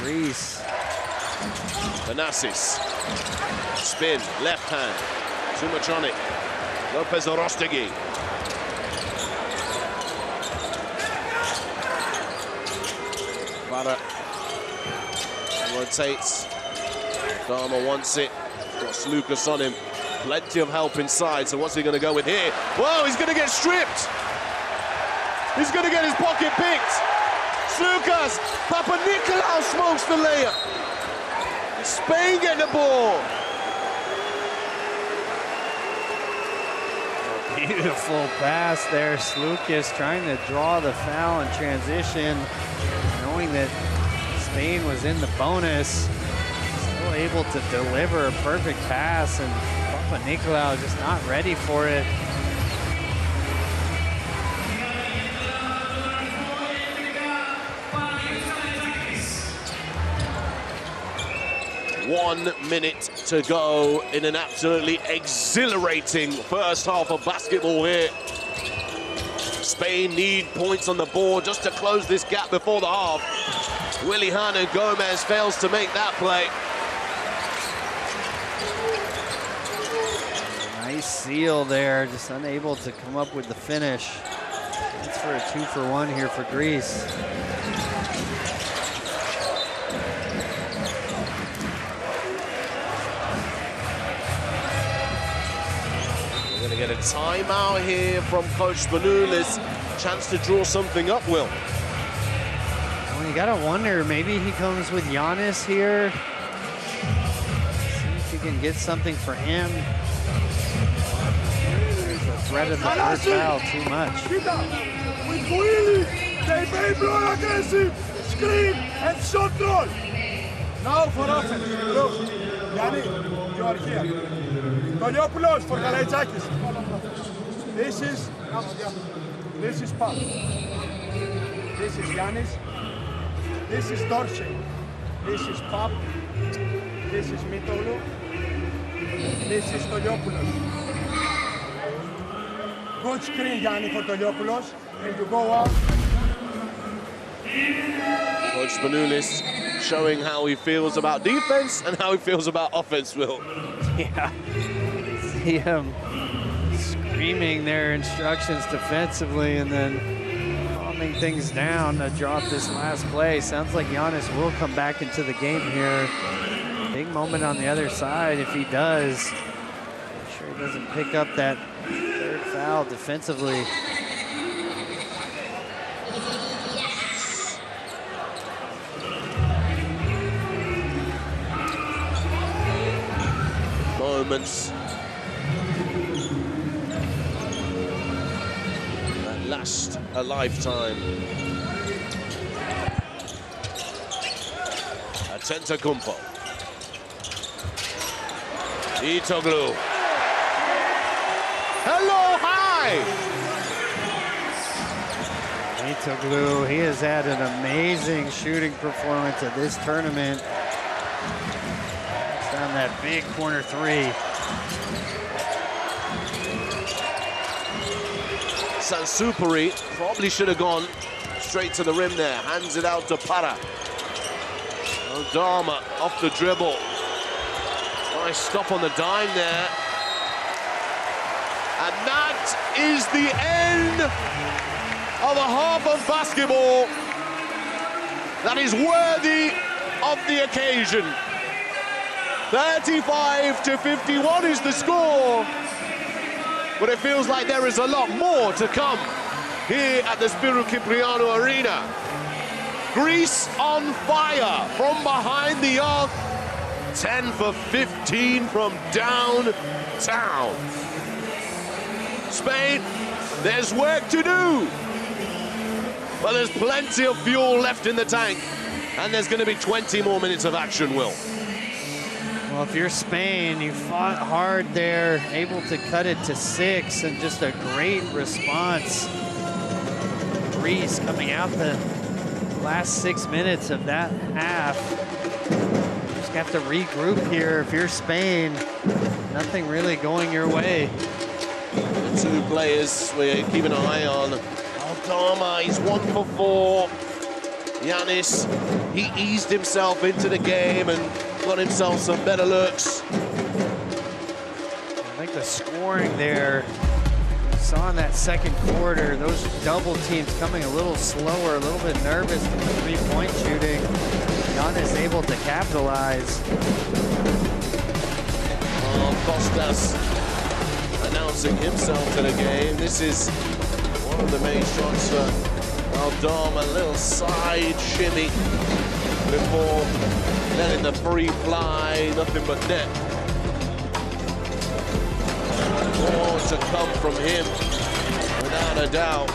Greece. Thanasis. Spin, left hand. Too much on it. Lopez Orostegui. Vara rotates. Dharma wants it. Got Lucas on him. Plenty of help inside, so what's he going to go with here? Whoa, he's going to get stripped. He's going to get his pocket picked. Lucas, Papanikolaou smokes the layup. Spain get the ball. Beautiful pass there. Lucas trying to draw the foul in transition, knowing that Spain was in the bonus. Still able to deliver a perfect pass, and Papanikolaou just not ready for it. One minute to go in an absolutely exhilarating first half of basketball here. Spain need points on the board just to close this gap before the half. Willy Gomez fails to make that play. Nice seal there, just unable to come up with the finish. That's for a 2-for-1 here for Greece. We're going to get a timeout here from Coach Spanoulis. Chance to draw something up, Will. Well, you got to wonder, maybe he comes with Giannis here. See if he can get something for him. There's the threat of the first foul, too much. With Willy, they may more aggressive. Screen and shot roll. Now for offense. Look, Yanni, you are here. Toliopoulos for Galaitzakis. This is Pop. This is Giannis. This is Dorsey. This is Pop. This is Mitolu. This is Toliopoulos. Good screen, Yanni, for Toliopoulos. And you go out. Coach Spanoulis showing how he feels about defense and how he feels about offense, Will. Yeah. See him screaming their instructions defensively and then calming things down to drop this last play. Sounds like Giannis will come back into the game here. Big moment on the other side if he does. Make sure he doesn't pick up that third foul defensively. Moments that last a lifetime. Antetokounmpo. Itoglu. Hello, hi! Itoglu, he has had an amazing shooting performance at this tournament. Down that big corner three. Sansupari probably should have gone straight to the rim there. Hands it out to Para. Dharma off the dribble. Nice stop on the dime there. And that is the end of a half of basketball that is worthy of the occasion. 35-51 is the score, but it feels like there is a lot more to come here at the Spyrou Kyprianou Arena. Greece on fire from behind the arc, 10 for 15 from downtown. Spain, there's work to do, but there's plenty of fuel left in the tank, and there's going to be 20 more minutes of action, Will. Well, if you're Spain, you fought hard there, able to cut it to 6, and just a great response. Greece coming out the last 6 minutes of that half. Just have to regroup here. If you're Spain, nothing really going your way. The two players we're keeping an eye on. All Aldama, he's 1 for 4. Giannis, he eased himself into the game and got himself some better looks. I think the scoring there, saw in that second quarter, those double teams coming a little slower, a little bit nervous from the three-point shooting. Giannis able to capitalize. Costas announcing himself to the game. This is one of the main shots for Aldama, a little side shimmy before letting the free fly, nothing but net. More to come from him, without a doubt.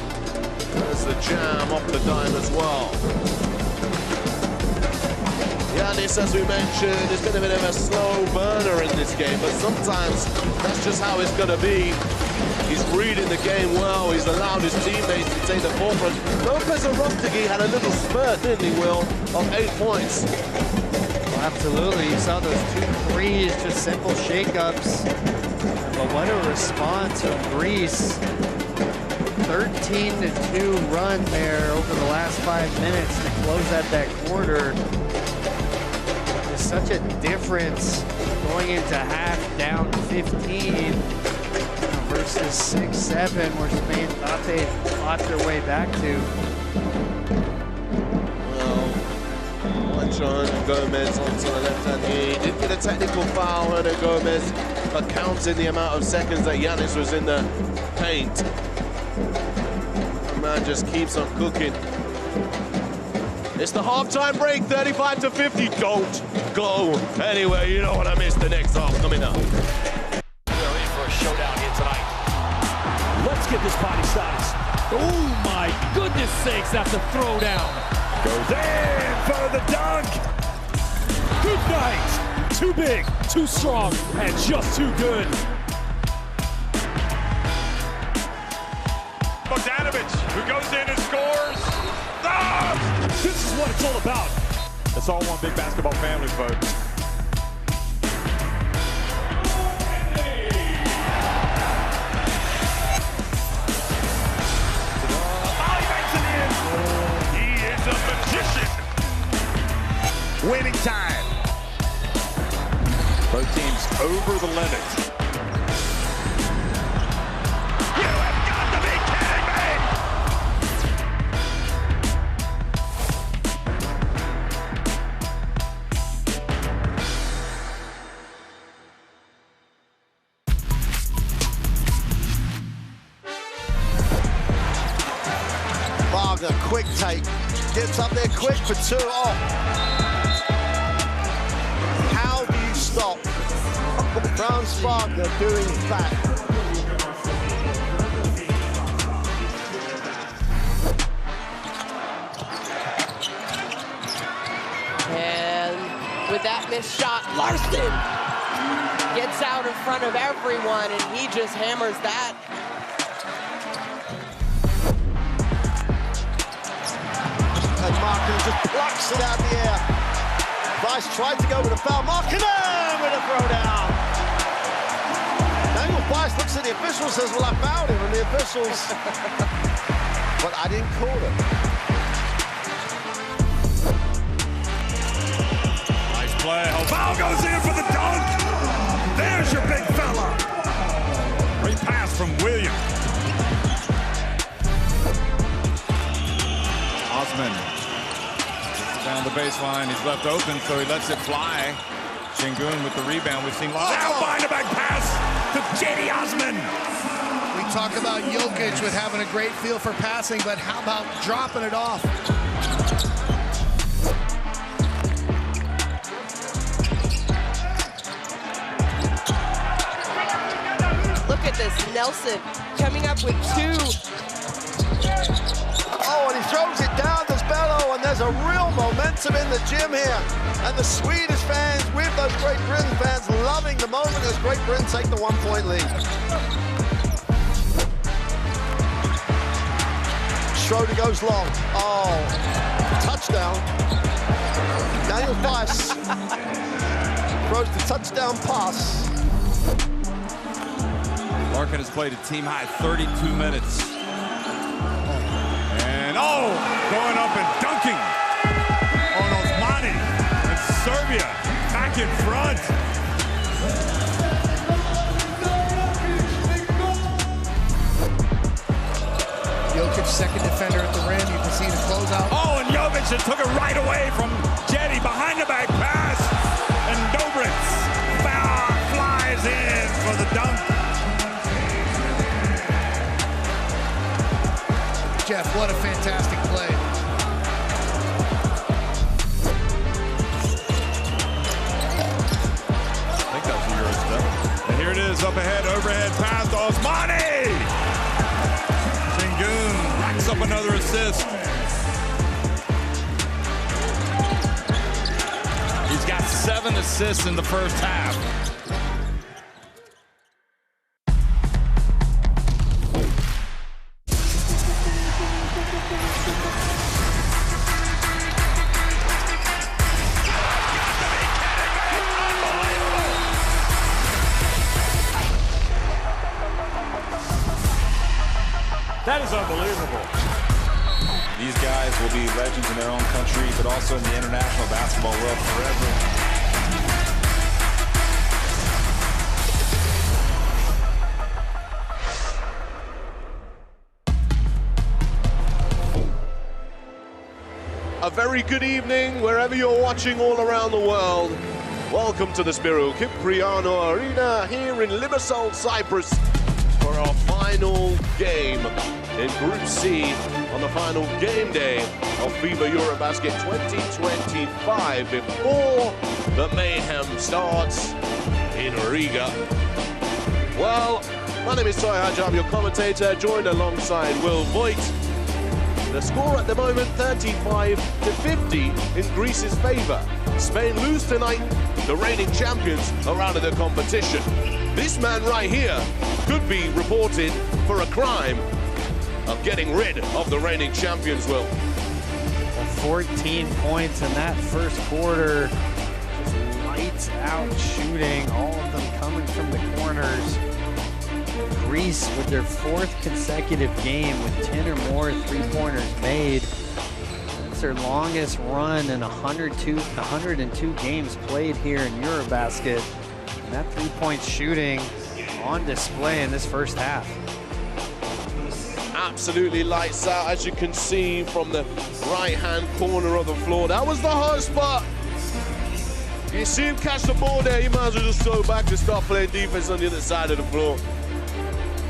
There's the jam off the dime as well. Giannis, as we mentioned, has been a bit of a slow burner in this game, but sometimes that's just how it's going to be. He's reading the game well. He's allowed his teammates to take the forefront. Lopez Arostegui had a little spurt, didn't he, Will, of 8 points. Well, absolutely. You saw those 2 threes, just simple shakeups. But what a response from Greece. 13-2 run there over the last 5 minutes to close out that quarter. There's such a difference going into half down 15 versus 6-7, where Spain thought they fought their way back to. Well, Juancho Gomez onto the left-hand here. He did get a technical foul, and Gomez accounting the amount of seconds that Giannis was in the paint. The man just keeps on cooking. It's the halftime break, 35-50. Don't go anywhere. You don't want to miss the next half coming up. We're in for a showdown here tonight. Let's get this party started. Oh my goodness sakes, that's a throwdown. Goes in for the dunk. Good night. Too big, too strong, and just too good. Bogdanovic, who goes in and scores. Ah! This is what it's all about. It's all one big basketball family, folks. Winning time. Both teams over the limit. You have got to be kidding me! Wagner, quick take. Gets up there quick for 2. Oh. Stop Franz Wagner doing that. And with that missed shot, Larson gets out in front of everyone, and he just hammers that. And Markkanen just plucks it out of the air. Price tried to go with a foul. Markkanen with a throwdown. Daniel Price looks at the official and says, well, I fouled him. And the officials, but I didn't call it. Nice play. Foul goes in for the dunk. There's your big fella. Great pass from Williams. Osman. Down the baseline, he's left open, so he lets it fly. Şengün with the rebound. We've seen lots. Now behind-the-back pass to J.D. Osman. We talk about Jokic with having a great feel for passing, but how about dropping it off? Look at this, Nelson coming up with 2. Oh, and he throws it down to Bello, and there's a real momentum in the gym here. And the Swedish fans, with those Great Britain fans, loving the moment as Great Britain take the 1-point lead. Schroeder goes long. Oh, touchdown. Daniel Price throws the touchdown pass. Larkin has played a team-high 32 minutes. Oh, going up and dunking on Osmani. And Serbia back in front. Jokic, second defender at the rim. You can see the closeout. Oh, and Jokic just took it right away from Jetty. Behind the back pass. And Dobrik flies in for the dunk. Jeff, what a fantastic play. I think that's a Euro step. And here it is, up ahead, overhead pass to Osmani. Şengün racks up another assist. He's got 7 assists in the first half. That is unbelievable. These guys will be legends in their own country, but also in the international basketball world forever. A very good evening wherever you're watching all around the world. Welcome to the Spiro Kyprianou Arena here in Limassol, Cyprus for our final game in Group C on the final game day of FIBA EuroBasket 2025 before the mayhem starts in Riga. Well, my name is Toy Hadj, I'm your commentator, joined alongside Will Voigt. The score at the moment, 35-50 in Greece's favour. Spain lose tonight, the reigning champions are out of the competition. This man right here could be reported for a crime of getting rid of the reigning champions, Will. 14 points in that first quarter. Just lights out shooting, all of them coming from the corners. Greece with their 4th consecutive game with 10 or more three-pointers made. That's their longest run in 102 games played here in EuroBasket. And that three-point shooting on display in this first half. Absolutely lights out, as you can see from the right-hand corner of the floor. That was the hot spot. You see him catch the ball there, he might as well just throw back and start playing defense on the other side of the floor.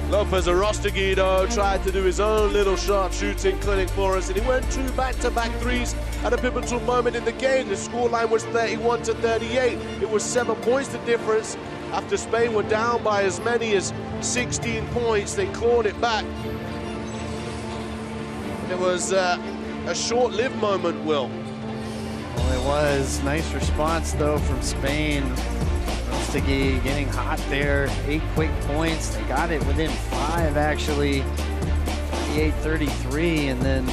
Lopez Arostegui, though, tried to do his own little sharp shooting clinic for us, and he went 2 back-to-back threes at a pivotal moment in the game. The scoreline was 31-38. It was 7 points the difference. After Spain were down by as many as 16 points, they clawed it back. It was a short-lived moment, Will. Well, it was. Nice response, though, from Spain. Arostegui getting hot there. 8 quick points. They got it within 5, actually. 38-33, and then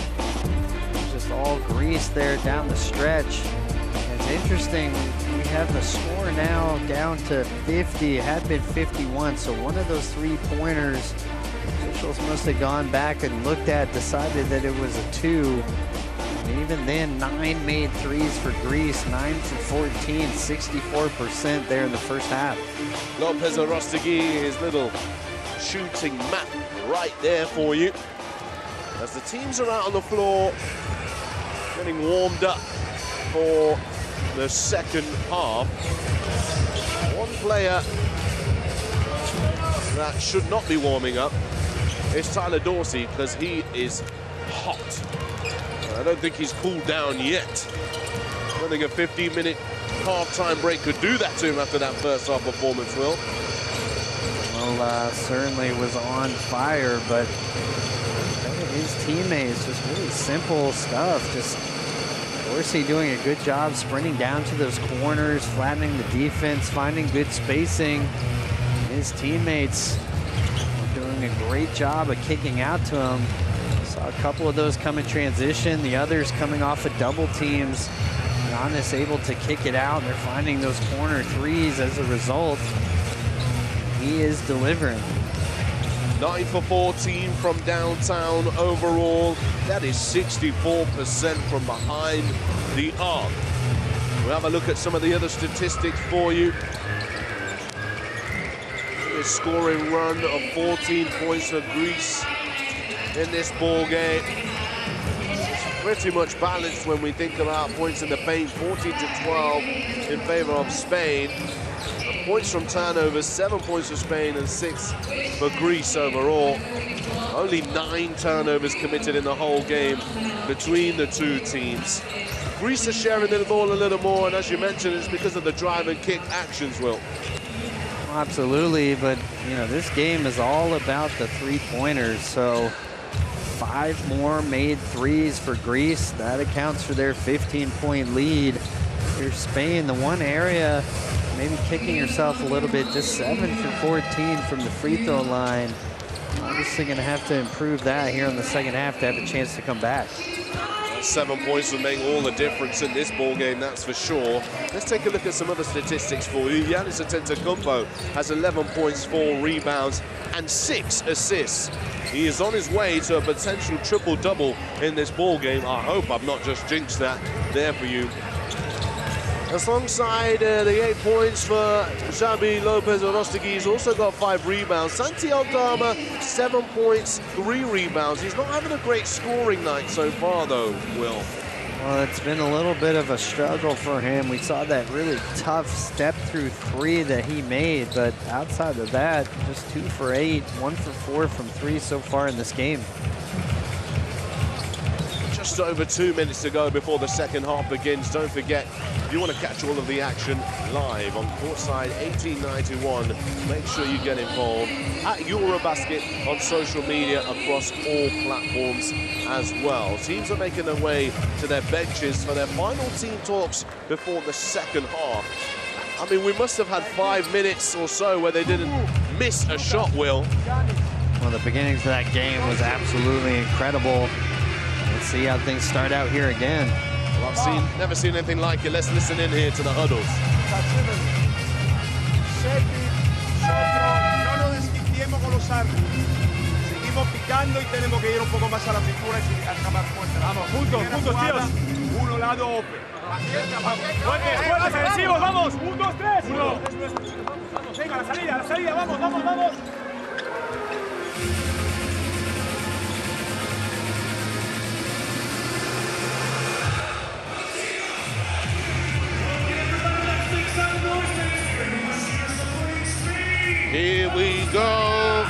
just all Greece there down the stretch. And it's interesting, we have the score now down to 50. It had been 51, so one of those three-pointers, officials must have gone back and looked at, decided that it was a 2. And even then, 9 made threes for Greece, 9 for 14, 64% there in the first half. Lopez Arostegui, his little shooting map right there for you. As the teams are out on the floor, getting warmed up for the second half. One player that should not be warming up is Tyler Dorsey, because he is hot. I don't think he's cooled down yet. I don't think a 15-minute half-time break could do that to him after that first half performance, Will. Well, certainly was on fire, but his teammates, just really simple stuff. Just Dorsey doing a good job sprinting down to those corners, flattening the defense, finding good spacing. His teammates were doing a great job of kicking out to him. Saw a couple of those come in transition, the others coming off of double teams. Giannis able to kick it out, and they're finding those corner threes as a result. He is delivering. 9 for 14 from downtown overall. That is 64% from behind the arc. We'll have a look at some of the other statistics for you. A scoring run of 14 points for Greece in this ball game. It's pretty much balanced when we think about points in the paint, 14 to 12 in favor of Spain. Points from turnovers, 7 points for Spain and 6 for Greece overall. Only 9 turnovers committed in the whole game between the two teams. Greece are sharing the ball a little more, and as you mentioned, it's because of the drive and kick actions, Will. Absolutely, but you know, this game is all about the three-pointers, so 5 more made threes for Greece. That accounts for their 15-point lead. Here's Spain, the one area maybe kicking yourself a little bit, just 7 for 14 from the free throw line. Obviously going to have to improve that here in the second half to have a chance to come back. 7 points will make all the difference in this ball game, that's for sure. Let's take a look at some other statistics for you. Giannis Antetokounmpo has 11 points, 4 rebounds, and 6 assists. He is on his way to a potential triple-double in this ball game. I hope I've not just jinxed that there for you. Alongside the 8 points for Xabi Lopez-Orostegui, he's also got 5 rebounds. Santi Aldama, 7 points, 3 rebounds. He's not having a great scoring night so far, though, Will. Well, it's been a little bit of a struggle for him. We saw that really tough step-through 3 that he made, but outside of that, just 2 for 8, 1 for 4 from 3 so far in this game. Just over 2 minutes to go before the second half begins. Don't forget, if you want to catch all of the action live on Courtside 1891, make sure you get involved at EuroBasket on social media across all platforms as well. Teams are making their way to their benches for their final team talks before the second half. I mean, we must have had 5 minutes or so where they didn't miss a shot, Will. Well, the beginnings of that game was absolutely incredible. Let's see how things start out here again. Well, I've never seen anything like it. Let's listen in here to the huddles. No nos desquiciemos con los árbitros. Seguimos picando y tenemos que ir un poco más a la pintura y acabar fuerte. Vamos, juntos, tíos. Uno lado open. Fuertes, agresivos, vamos. 1, 2, 3. Venga, la salida, vamos. Here we go.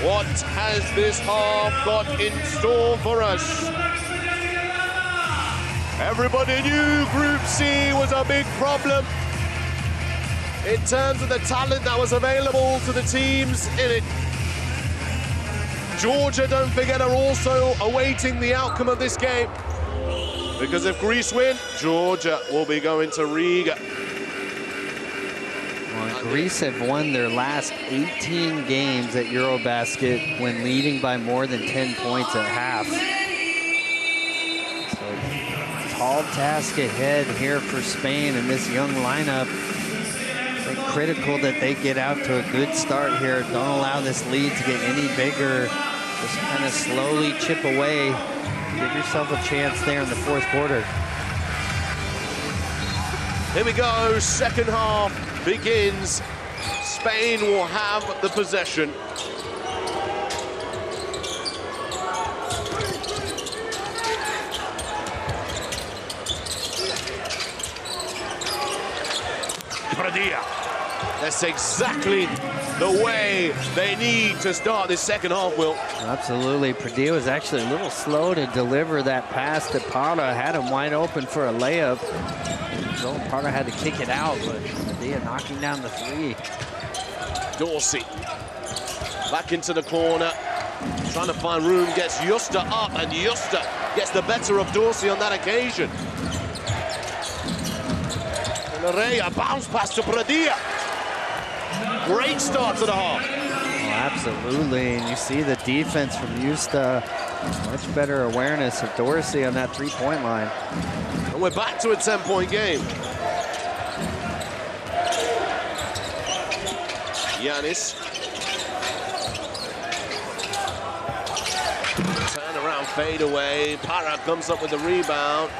What has this half got in store for us? Everybody knew Group C was a big problem in terms of the talent that was available to the teams in it. Georgia, don't forget, are also awaiting the outcome of this game, because if Greece win, Georgia will be going to Riga. Greece have won their last 18 games at EuroBasket when leading by more than 10 points at half. So, tall task ahead here for Spain and this young lineup. It's critical that they get out to a good start here. Don't allow this lead to get any bigger. Just kind of slowly chip away. Give yourself a chance there in the fourth quarter. Here we go, second half begins. Spain will have the possession. Pradilla. That's exactly the way they need to start this second half, Will. Absolutely. Pradilla was actually a little slow to deliver that pass to Parra. Had him wide open for a layup. So Parra had to kick it out, but Pradilla knocking down the 3. Dorsey back into the corner, trying to find room, gets Justa up, and Justa gets the better of Dorsey on that occasion. And a bounce pass to Pradilla. Great start to the half. Oh, absolutely, and you see the defense from Justa. Much better awareness of Dorsey on that 3-point line. And we're back to a 10-point game. Giannis fade away. Para comes up with the rebound.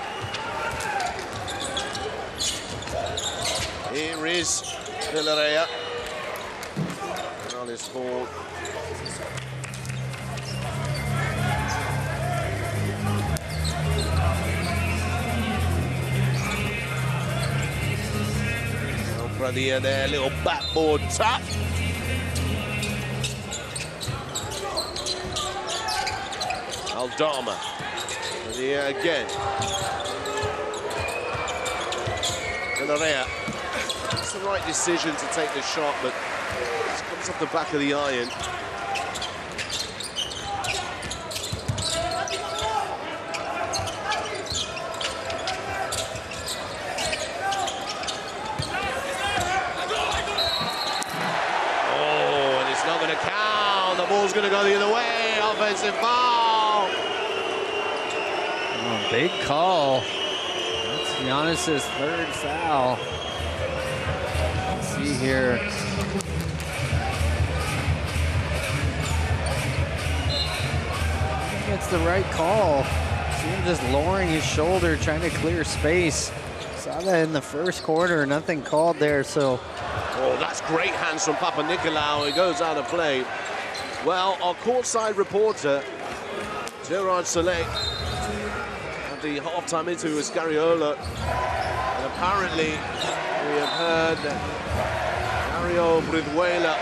Here is Villarreal. On his ball. Pradilla there, little backboard tap. Aldama. Pradilla again. Villarreal. It's the right decision to take the shot, but it comes off the back of the iron. The ball's going to go the other way. Offensive foul. Oh, big call. That's Giannis's third foul. Let's see here. I think it's the right call. See him just lowering his shoulder, trying to clear space. Saw that in the first quarter. Nothing called there, so. Oh, that's great hands from Papa Nicolau. He goes out of play. Well, our courtside reporter, Gerard Soleil, at the halftime interview with Scariola, and apparently we have heard that Mario Brizuela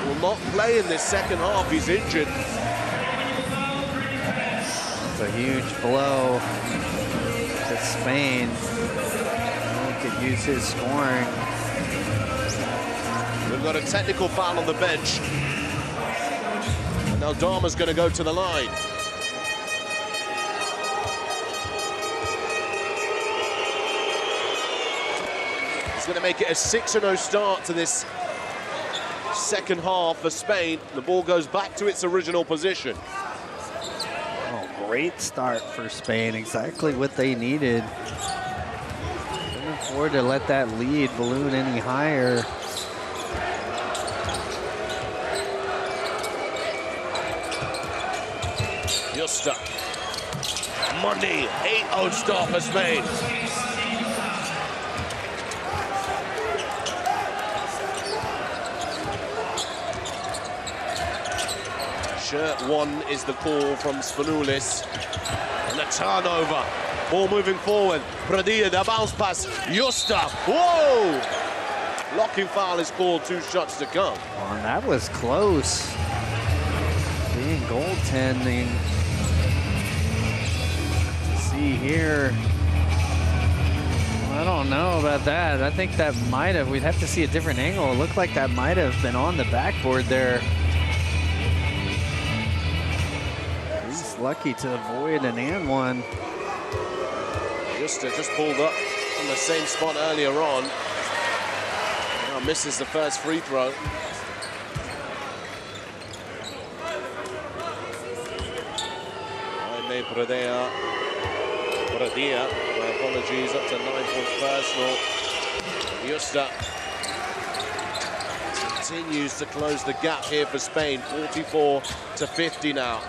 will not play in this second half. He's injured. It's a huge blow to Spain. He could use his scoring. We've got a technical foul on the bench. Now Dama's going to go to the line. He's going to make it a 6-0 start to this second half for Spain. The ball goes back to its original position. Oh, great start for Spain. Exactly what they needed. Couldn't afford to let that lead balloon any higher. Justa. Money, 8-0 start for Spain. Shirt one is the call from Spanoulis. And the turnover. Ball moving forward. Pradilla, the bounce pass. Justa. Whoa! Blocking foul is called, 2 shots to come. Oh, and that was close. Being goaltending. See here. I don't know about that. I think that might have, we'd have to see a different angle. It looked like that might have been on the backboard there. He's lucky to avoid an and one. Just pulled up from the same spot earlier on. Now misses the first free throw. Pradilla, my apologies, up to 9 points personal. Justa continues to close the gap here for Spain, 44-50 now.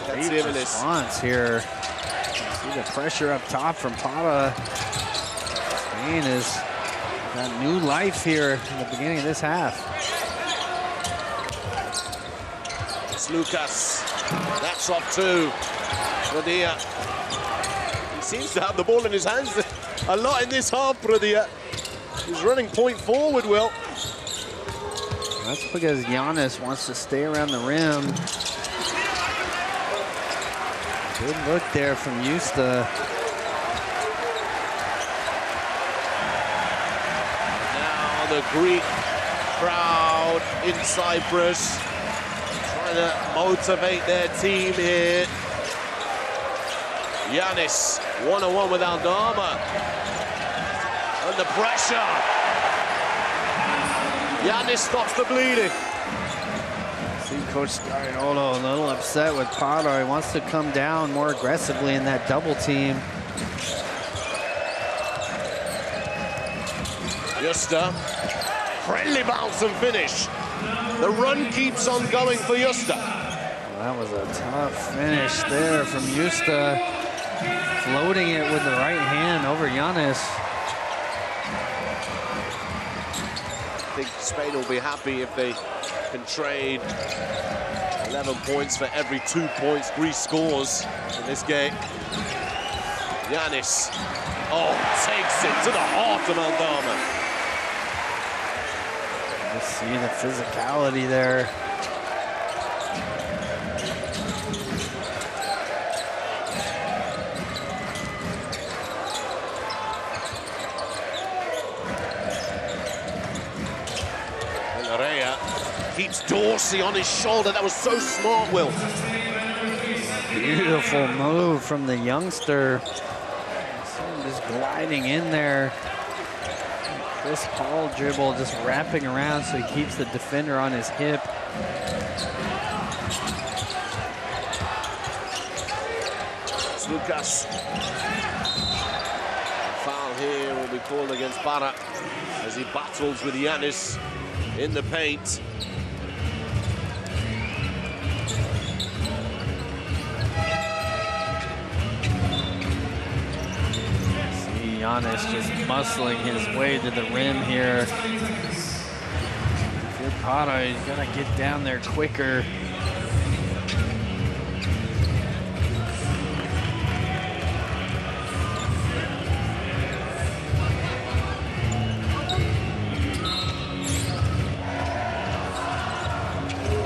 Great response here. See the pressure up top from Pava. Spain has got new life here in the beginning of this half. It's Lucas. That's off too. Pradilla. He seems to have the ball in his hands a lot in this half, Pradilla. He's running point forward, Will. That's because Giannis wants to stay around the rim. Good look there from Justa. Now the Greek crowd in Cyprus trying to motivate their team here. Giannis, one-on-one with Aldama. Under pressure. Giannis stops the bleeding. See Coach Scariolo a little upset with Potter. He wants to come down more aggressively in that double team. Justa, friendly bounce and finish. The run keeps on going for Justa. That was a tough finish there from Justa, floating it with the right hand over Giannis. I think Spain will be happy if they can trade 11 points for every 2 points Greece scores in this game. Giannis, takes it to the heart of Aldama. Just see the physicality there. Keeps Dorsey on his shoulder. That was so smart, Will. Beautiful move from the youngster. Just gliding in there. Chris Paul dribble just wrapping around so he keeps the defender on his hip. Lucas. Foul here will be called against Barra as he battles with Giannis in the paint. Giannis just muscling his way to the rim here. If you're Pata, he's gonna get down there quicker.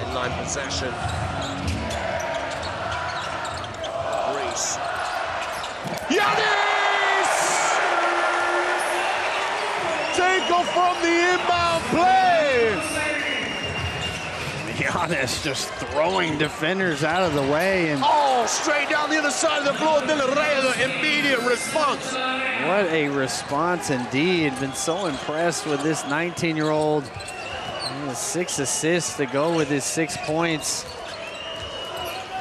Inline possession. Greece. Giannis! Take off from the inbound play. Giannis just throwing defenders out of the way and straight down the other side of the floor. De La Rey, the immediate response. What a response indeed. Been so impressed with this 19-year-old. 6 assists to go with his 6 points.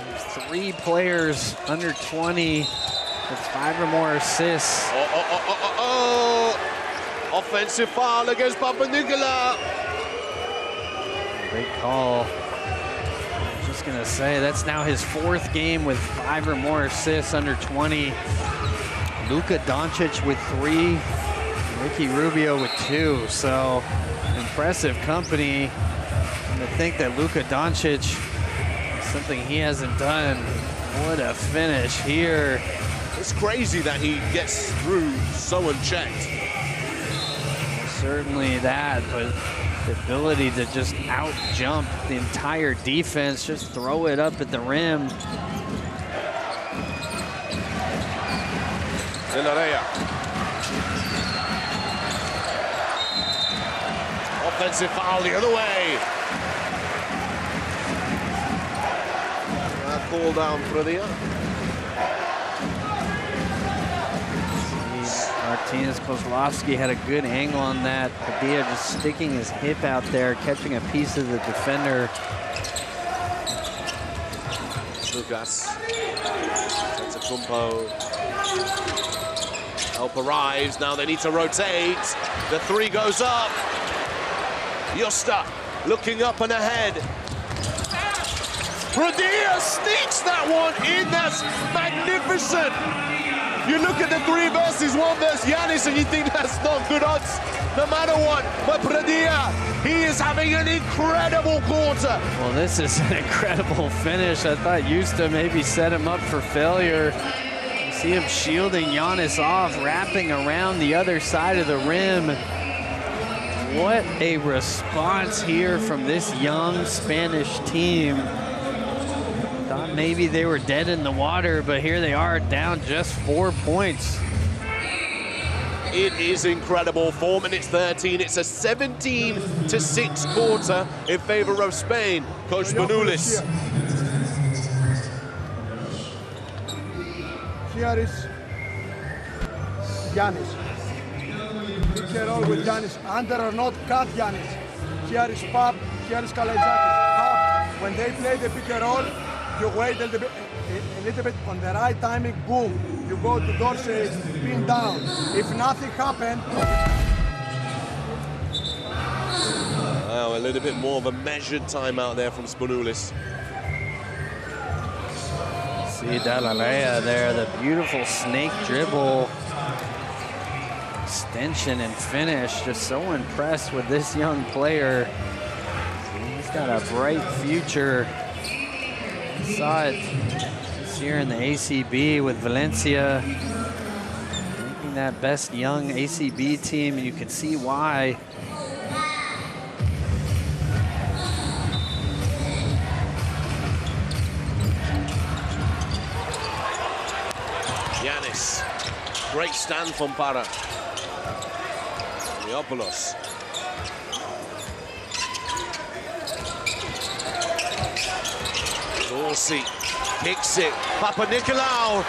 There's 3 players under 20 with 5 or more assists. Offensive foul against Papanikolaou. Great call. I'm just gonna say that's now his 4th game with 5 or more assists under 20. Luka Doncic with 3, Ricky Rubio with 2. So impressive company. And to think that Luka Doncic, something he hasn't done. What a finish here. It's crazy that he gets through so unchecked. Certainly that, but the ability to just out-jump the entire defense, just throw it up at the rim. De La Rey. Offensive foul the other way. Call down Pradilla. Martinez Kozlowski had a good angle on that. Padilla just sticking his hip out there, catching a piece of the defender. Lucas. Antetokounmpo. Help arrives. Now they need to rotate. The 3 goes up. Justa looking up and ahead. Pradilla sneaks that one in. That's magnificent. You look at the 3 versus 1 versus Giannis and you think that's not good odds, no matter what. But Pradilla, he is having an incredible quarter. Well, this is an incredible finish. I thought Justa maybe set him up for failure. You see him shielding Giannis off, wrapping around the other side of the rim. What a response here from this young Spanish team. Thought maybe they were dead in the water, but here they are down just 4 points. It is incredible. 4 minutes 13. It's a 17-6 quarter in favor of Spain. Coach Manoulis. Here is Giannis. Pick and roll with Giannis. Under or not, cut Giannis. Here is Pap. Here is Kalaitzakis. When they play the pick and roll, you wait a little bit on the right timing, boom. You go to Dorsey, pin down. If nothing happened. Wow, a little bit more of a measured timeout there from Spanoulis. See Dalalea there, the beautiful snake dribble, extension and finish. Just so impressed with this young player. He's got a bright future. Saw it this year in the ACB with Valencia, making that best young ACB team, and you can see why. Giannis, great stand from Para. Leopoulos. Dorsey kicks it. Papanikolaou.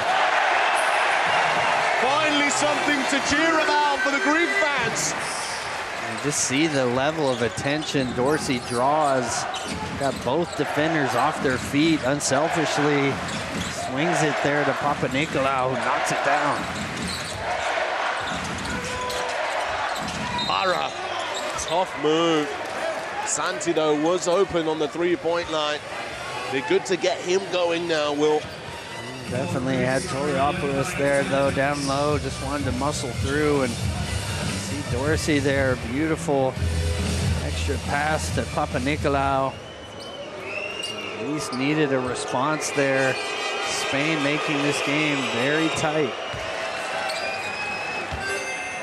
Finally something to cheer about for the Greek fans. You just see the level of attention Dorsey draws. Got both defenders off their feet unselfishly. Swings it there to Papanikolaou, who knocks it down. Para, tough move. Santi, though, was open on the three-point line. Be good to get him going now, Will. Definitely had Toliopoulos there, though, down low. Just wanted to muscle through, and see Dorsey there. Beautiful extra pass to Papanikolaou. At least needed a response there. Spain making this game very tight.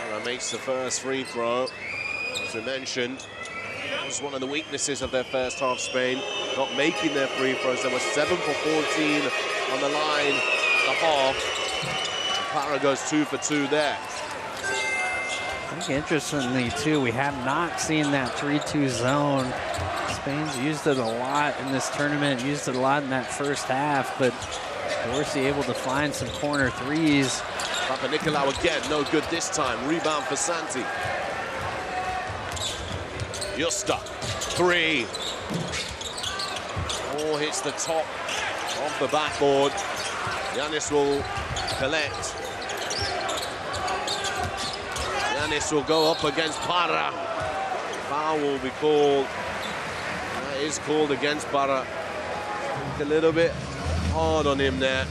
Para makes the first free throw. As we mentioned, it was one of the weaknesses of their first half, Spain. Not making their free throws. They were 7 for 14 on the line at the half. Para goes 2 for 2 there. I think interestingly, too, we have not seen that 3-2 zone. Spain's used it a lot in this tournament, used it a lot in that first half, but Dorsey able to find some corner threes. Papanikolaou again, no good this time. Rebound for Santi. Justa, 3. Oh, hits the top of the backboard. Giannis will collect. Giannis will go up against Para. Foul will be called. That is called against Para. A little bit hard on him there.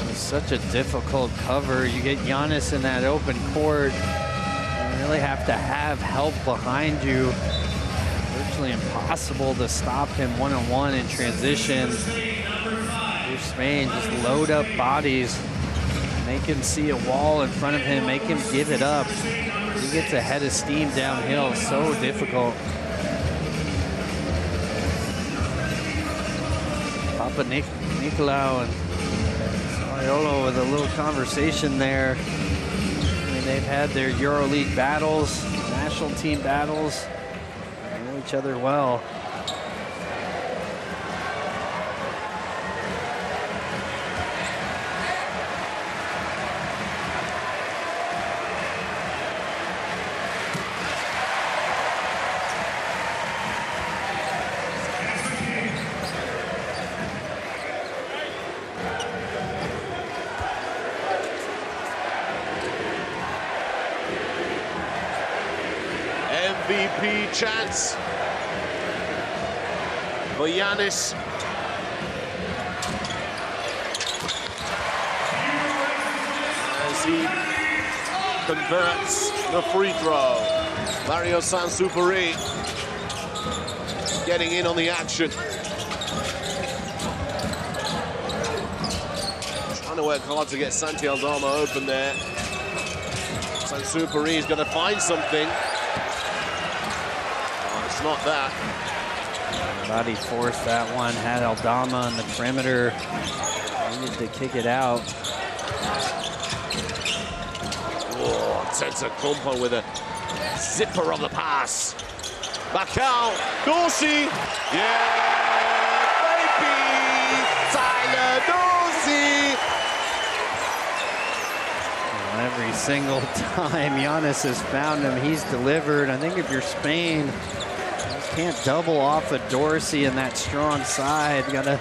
It's such a difficult cover. You get Giannis in that open court. You really have to have help behind you. Virtually impossible to stop him one-on-one in transition. Here's Spain, just load up bodies. Make him see a wall in front of him, make him give it up. He gets a head of steam downhill, so difficult. Papanikolaou and Sariolo with a little conversation there. I mean, they've had their EuroLeague battles, national team battles. They know each other well. MVP chance for Giannis. As he converts the free throw. Mario Sansupari getting in on the action. Trying to work hard to get Santi Aldama open there. Sansupari is going to find something. Not that. Body forced that one, had Aldama on the perimeter. Needed to kick it out. Oh, Antetokounmpo with a zipper on the pass. Back out, Dorsey. Yeah, baby, Tyler Dorsey. Well, every single time Giannis has found him, he's delivered. I think if you're Spain, can't double off of Dorsey in that strong side. Got to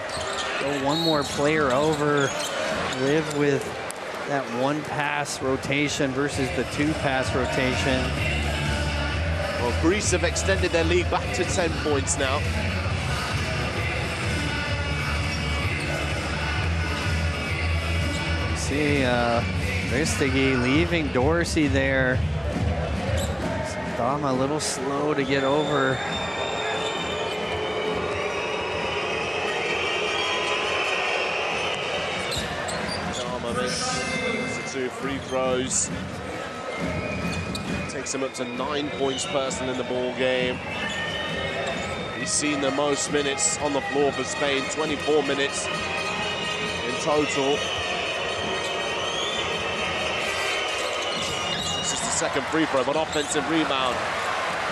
go one more player over, live with that one pass rotation versus the two pass rotation. Well, Greece have extended their lead back to 10 points now. see Ristighi leaving Dorsey there. Dama a little slow to get over. Dama makes the 2 free throws. Takes him up to 9 points personal in the ball game. He's seen the most minutes on the floor for Spain, 24 minutes in total. This is the second free throw, but offensive rebound.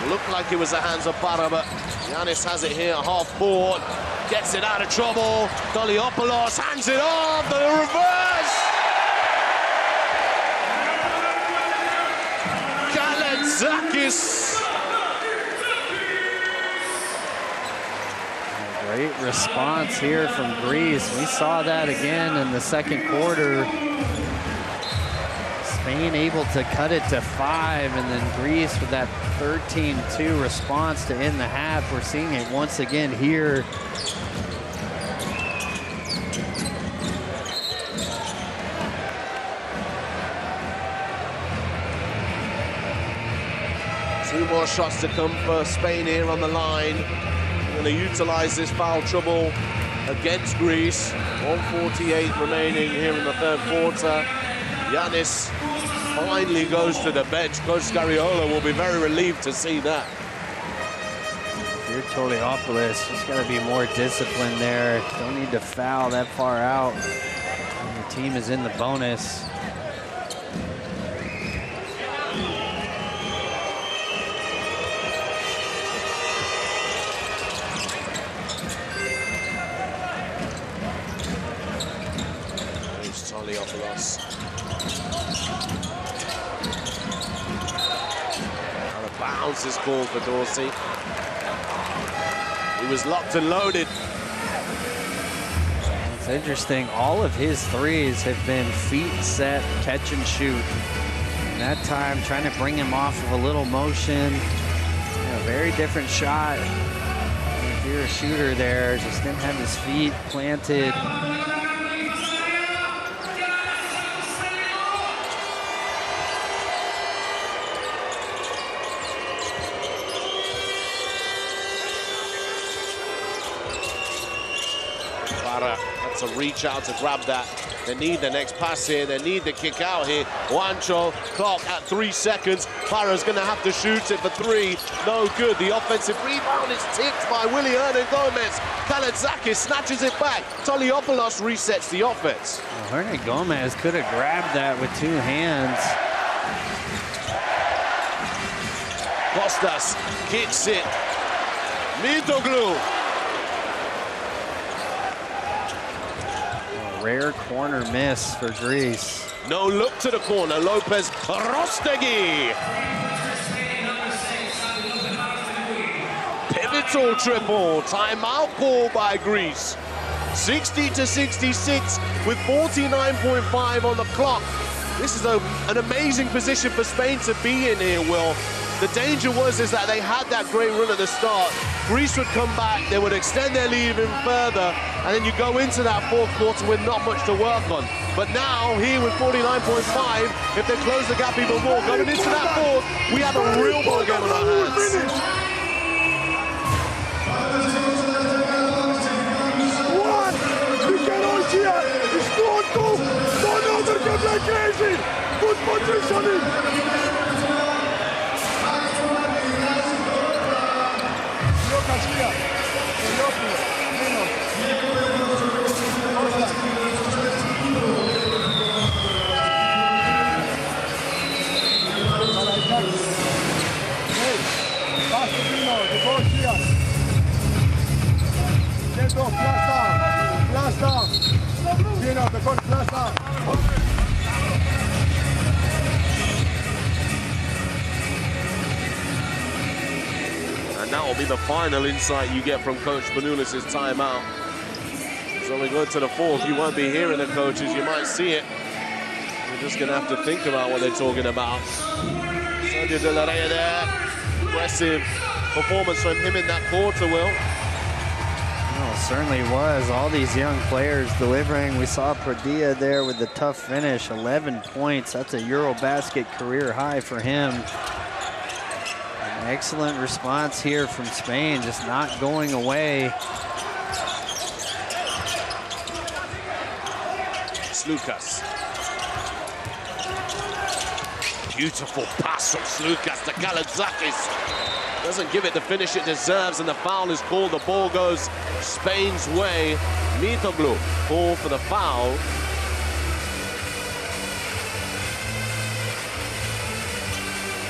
Looked like it was the hands of Parra, but Giannis has it here, half court. Gets it out of trouble. Doliopoulos hands it off, the reverse! Kalaitzakis. Great response here from Greece. We saw that again in the second quarter. Spain able to cut it to 5, and then Greece with that 13-2 response to end the half. We're seeing it once again here. Two more shots to come for Spain here on the line. Going to utilize this foul trouble against Greece. 1:48 remaining here in the third quarter. Giannis finally goes to the bench. Coach Scariolo will be very relieved to see that. Here, Doliopoulos just got to be more disciplined there. Don't need to foul that far out. And the team is in the bonus. Doliopoulos. Out of bounds is called for Dorsey. He was locked and loaded. It's interesting, all of his threes have been feet set, catch and shoot. And that time, trying to bring him off of a little motion. A very different shot. If you're a shooter there, just didn't have his feet planted. That's a reach out to grab that. They need the next pass here. They need the kick out here. Juancho, clock at 3 seconds. Parra's going to have to shoot it for 3. No good. The offensive rebound is tipped by Willy Hernan Gomez. Kalaitzakis snatches it back. Doliopoulos resets the offense. Well, Hernan Gomez could have grabbed that with 2 hands. Kostas kicks it. Mitoglu. Rare corner miss for Greece. No look to the corner. Lopez Rostegui. Pivotal triple. Timeout call by Greece. 60-66 with 49.5 on the clock. This is an amazing position for Spain to be in here, Will. The danger was that they had that great run at the start. Greece would come back, they would extend their lead even further, and then you go into that fourth quarter with not much to work on. But now, here with 49.5, if they close the gap even more, going into that fourth, we have a real ball game on our hands. Crazy! Good positioning! And that will be the final insight you get from Coach Spanoulis' timeout. So we go to the fourth. You won't be hearing the coaches. You might see it. You're just going to have to think about what they're talking about. Sergio De La Rey there. Impressive performance from him in that quarter, Will. Well, certainly was. All these young players delivering. We saw Padilla there with the tough finish, 11 points. That's a EuroBasket career high for him. An excellent response here from Spain, just not going away. Lucas. Beautiful pass from Slukas to Kalaitzakis. Doesn't give it the finish it deserves, and the foul is called. The ball goes Spain's way. Mitoglu called for the foul.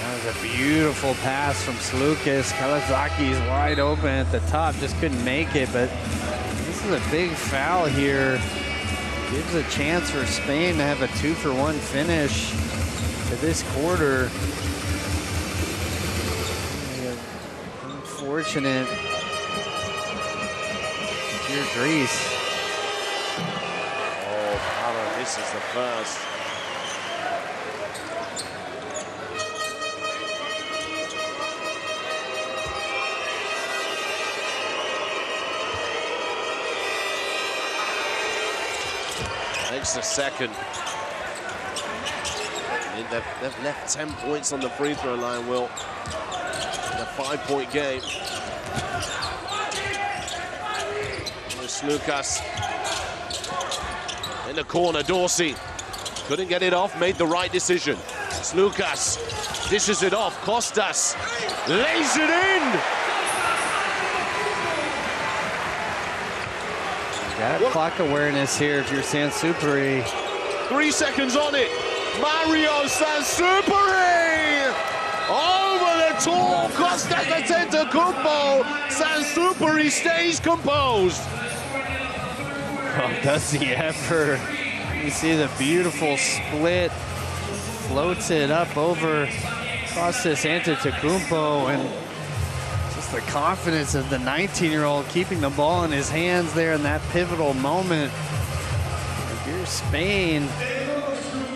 That was a beautiful pass from Slukas. Kalaitzakis wide open at the top, just couldn't make it, but this is a big foul here. Gives a chance for Spain to have a 2-for-1 finish to this quarter. Unfortunate. Here, Greece. Oh, Paro, this is the first. Makes the second. They've left 10 points on the free throw line, Will. In a 5-point game. There's Lucas. In the corner, Dorsey. Couldn't get it off, made the right decision. Lucas dishes it off. Costas lays it in. Got clock awareness here if you're Sansupuri. 3 seconds on it. Mario Sansupuri! Over the tall Costas Antetokounmpo. Sansupuri stays composed. Oh, does he ever? You see the beautiful split. Floats it up over Costas Antetokounmpo, and just the confidence of the 19-year-old keeping the ball in his hands there in that pivotal moment. Here's Spain.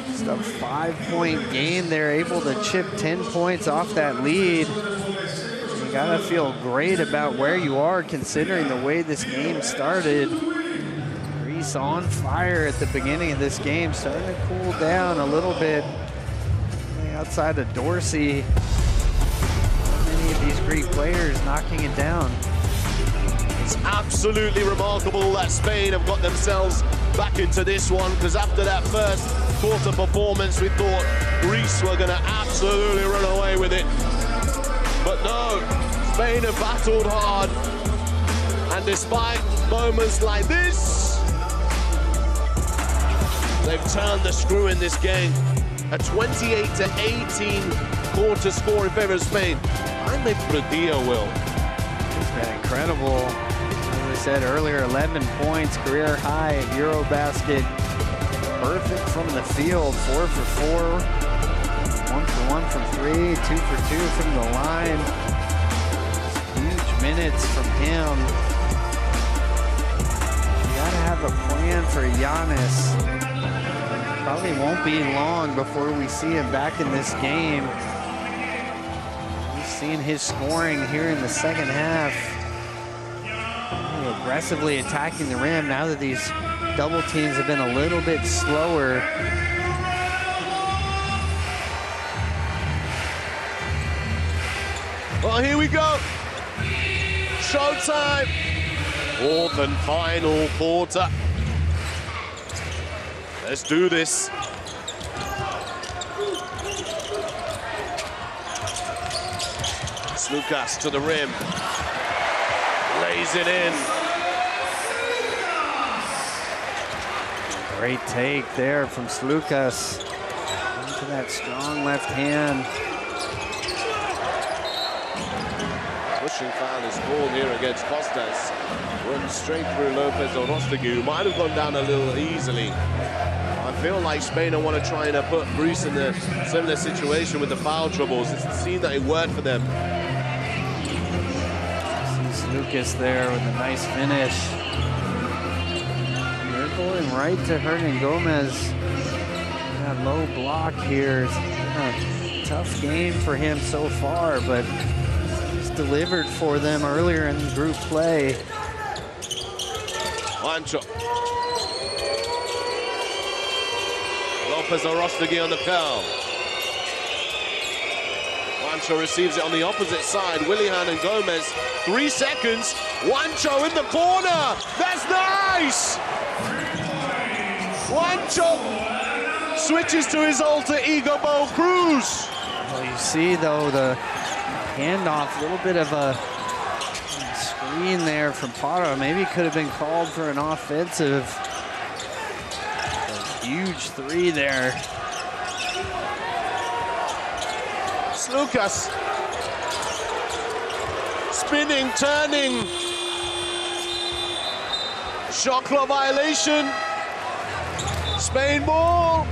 Just a 5-point game. They're able to chip 10 points off that lead. You gotta feel great about where you are considering the way this game started. Greece on fire at the beginning of this game, starting to cool down a little bit. Outside of Dorsey, many of these Greek players knocking it down. It's absolutely remarkable that Spain have got themselves back into this one, because after that first quarter performance, we thought Greece were going to absolutely run away with it. But no, Spain have battled hard, and despite moments like this, they've turned the screw in this game. A 28-18 quarter score in favor of Spain. I think Padilla will. It's been incredible. As I said earlier, 11 points, career high at EuroBasket. Perfect from the field, 4 for 4. 1 for 1 from 3, 2 for 2 from the line. Huge minutes from him. You gotta have a plan for Giannis. Probably won't be long before we see him back in this game. We've seen his scoring here in the second half. Aggressively attacking the rim now that these double teams have been a little bit slower. Well, here we go. Showtime. Fourth and final quarter. Let's do this. Lucas to the rim. Lays it in. Great take there from Slukas. Into that strong left hand. Pushing foul is called here against Costas. Runs straight through Lopez Orostegui, who might have gone down a little easily. I feel like Spain want to try and put Greece in a similar situation with the foul troubles. It seemed that it worked for them. Lucas there with a nice finish. They're going right to Hernan Gomez. That low block here. It's been a tough game for him so far, but he's delivered for them earlier in group play. Juancho. Lopez Arostegui on the curl. Juancho receives it on the opposite side. Willihan and Gomez, 3 seconds. Juancho in the corner. That's nice. Juancho switches to his alter ego, Bo Cruz. Well, you see, though, the handoff, a little bit of a screen there from Parra. Maybe could have been called for an offensive. A huge 3 there. Lucas spinning, turning, shot clock violation. Spain ball,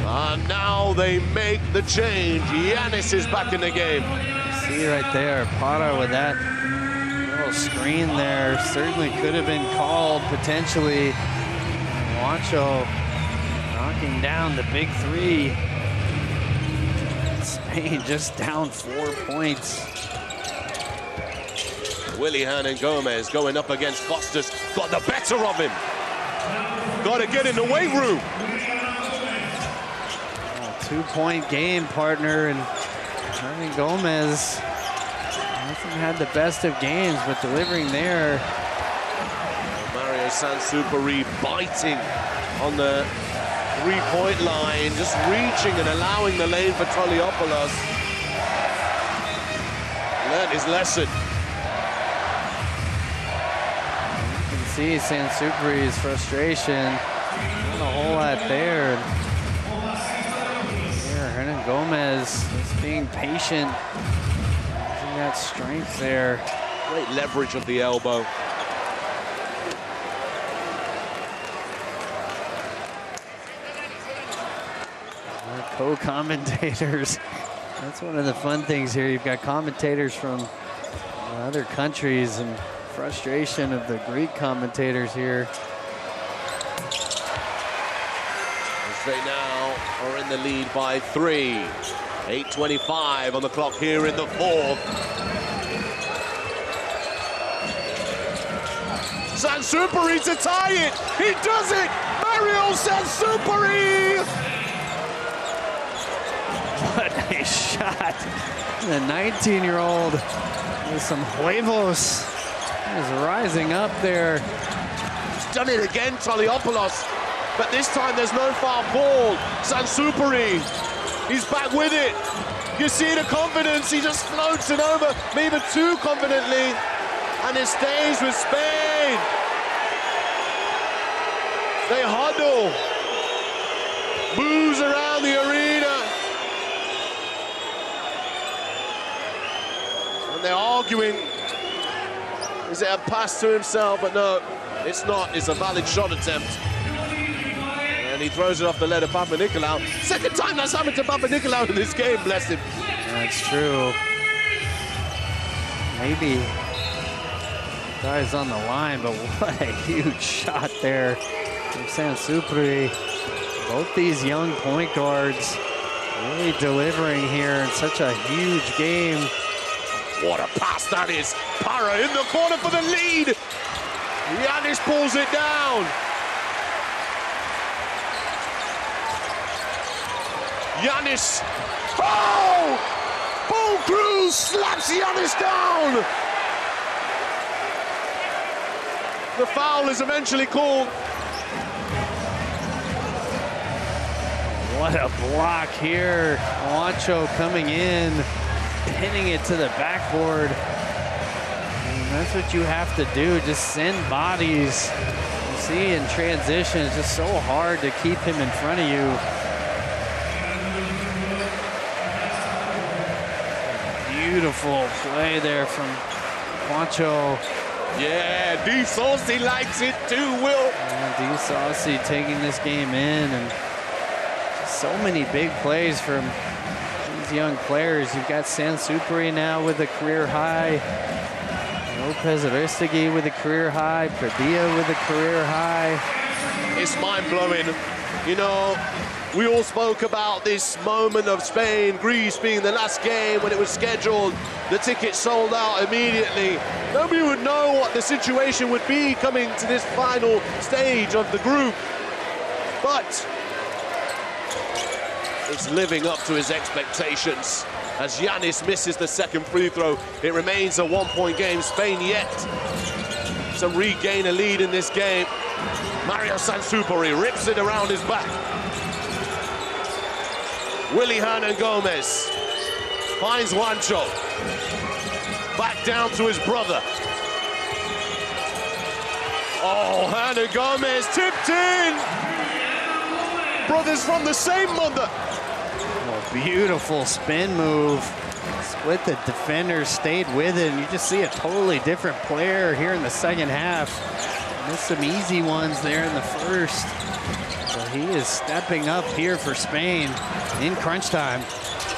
and now they make the change. Giannis is back in the game. See right there, Parra with that little screen there. Certainly could have been called potentially. Juancho knocking down the big 3. Spain just down 4 points. Willihan and Gomez going up against Costas. Got the better of him. Got to get in the weight room. 2-point game, partner, and Hernan Gomez hasn't had the best of games, but delivering there. Mario Sansupari biting on the 3-point line, just reaching and allowing the lane for Toliopoulos. Learned his lesson. You can see Sansupari's frustration. Not a whole lot there. Here, Hernan Gomez just being patient. Using that strength there. Great leverage of the elbow. Co-commentators. That's one of the fun things here. You've got commentators from other countries and frustration of the Greek commentators here. They now are in the lead by 3. 8:25 on the clock here in the 4th. Sansupari to tie it. He does it. Mario Sansupari. What a shot. The 19-year-old with some huevos is rising up there. He's done it again, Toliopoulos. But this time there's no foul call. Sansupari, he's back with it. You see the confidence, he just floats it over, maybe too confidently. And it stays with Spain. They huddle. Boos around the arena. And they're arguing. Is it a pass to himself? But no, it's not. It's a valid shot attempt. And he throws it off the lead of Papanikolaou. Second time that's happened to Papanikolaou in this game, bless him. That's true. Maybe guy's on the line, but what a huge shot there from Sansupari. Both these young point guards really delivering here in such a huge game. What a pass that is. Parra in the corner for the lead. Giannis pulls it down. Giannis. Oh! Bo Cruz slaps Giannis down. The foul is eventually called. What a block here. Juancho coming in, pinning it to the backboard. And that's what you have to do, just send bodies. You see in transition, it's just so hard to keep him in front of you. Beautiful play there from Juancho. Yeah, D. Saucy likes it too, Will. D. Saucy taking this game in, and so many big plays from these young players. You've got Sansupari now with a career high. Lopez Arostegui with a career high. Padilla with a career high. It's mind-blowing You know, we all spoke about this moment of Spain-Greece being the last game when it was scheduled. The tickets sold out immediately. Nobody would know what the situation would be coming to this final stage of the group. But it's living up to his expectations. As Giannis misses the second free throw, it remains a one-point game. Spain yet to regain a lead in this game. Mario Sansupari rips it around his back. Willy Hernan Gomez finds Juancho. Back down to his brother. Oh, Hernan Gomez tipped in. Brothers from the same mother. Oh, beautiful spin move. Split the defender, stayed with it, and you just see a totally different player here in the second half. Missed some easy ones there in the first. So he is stepping up here for Spain in crunch time.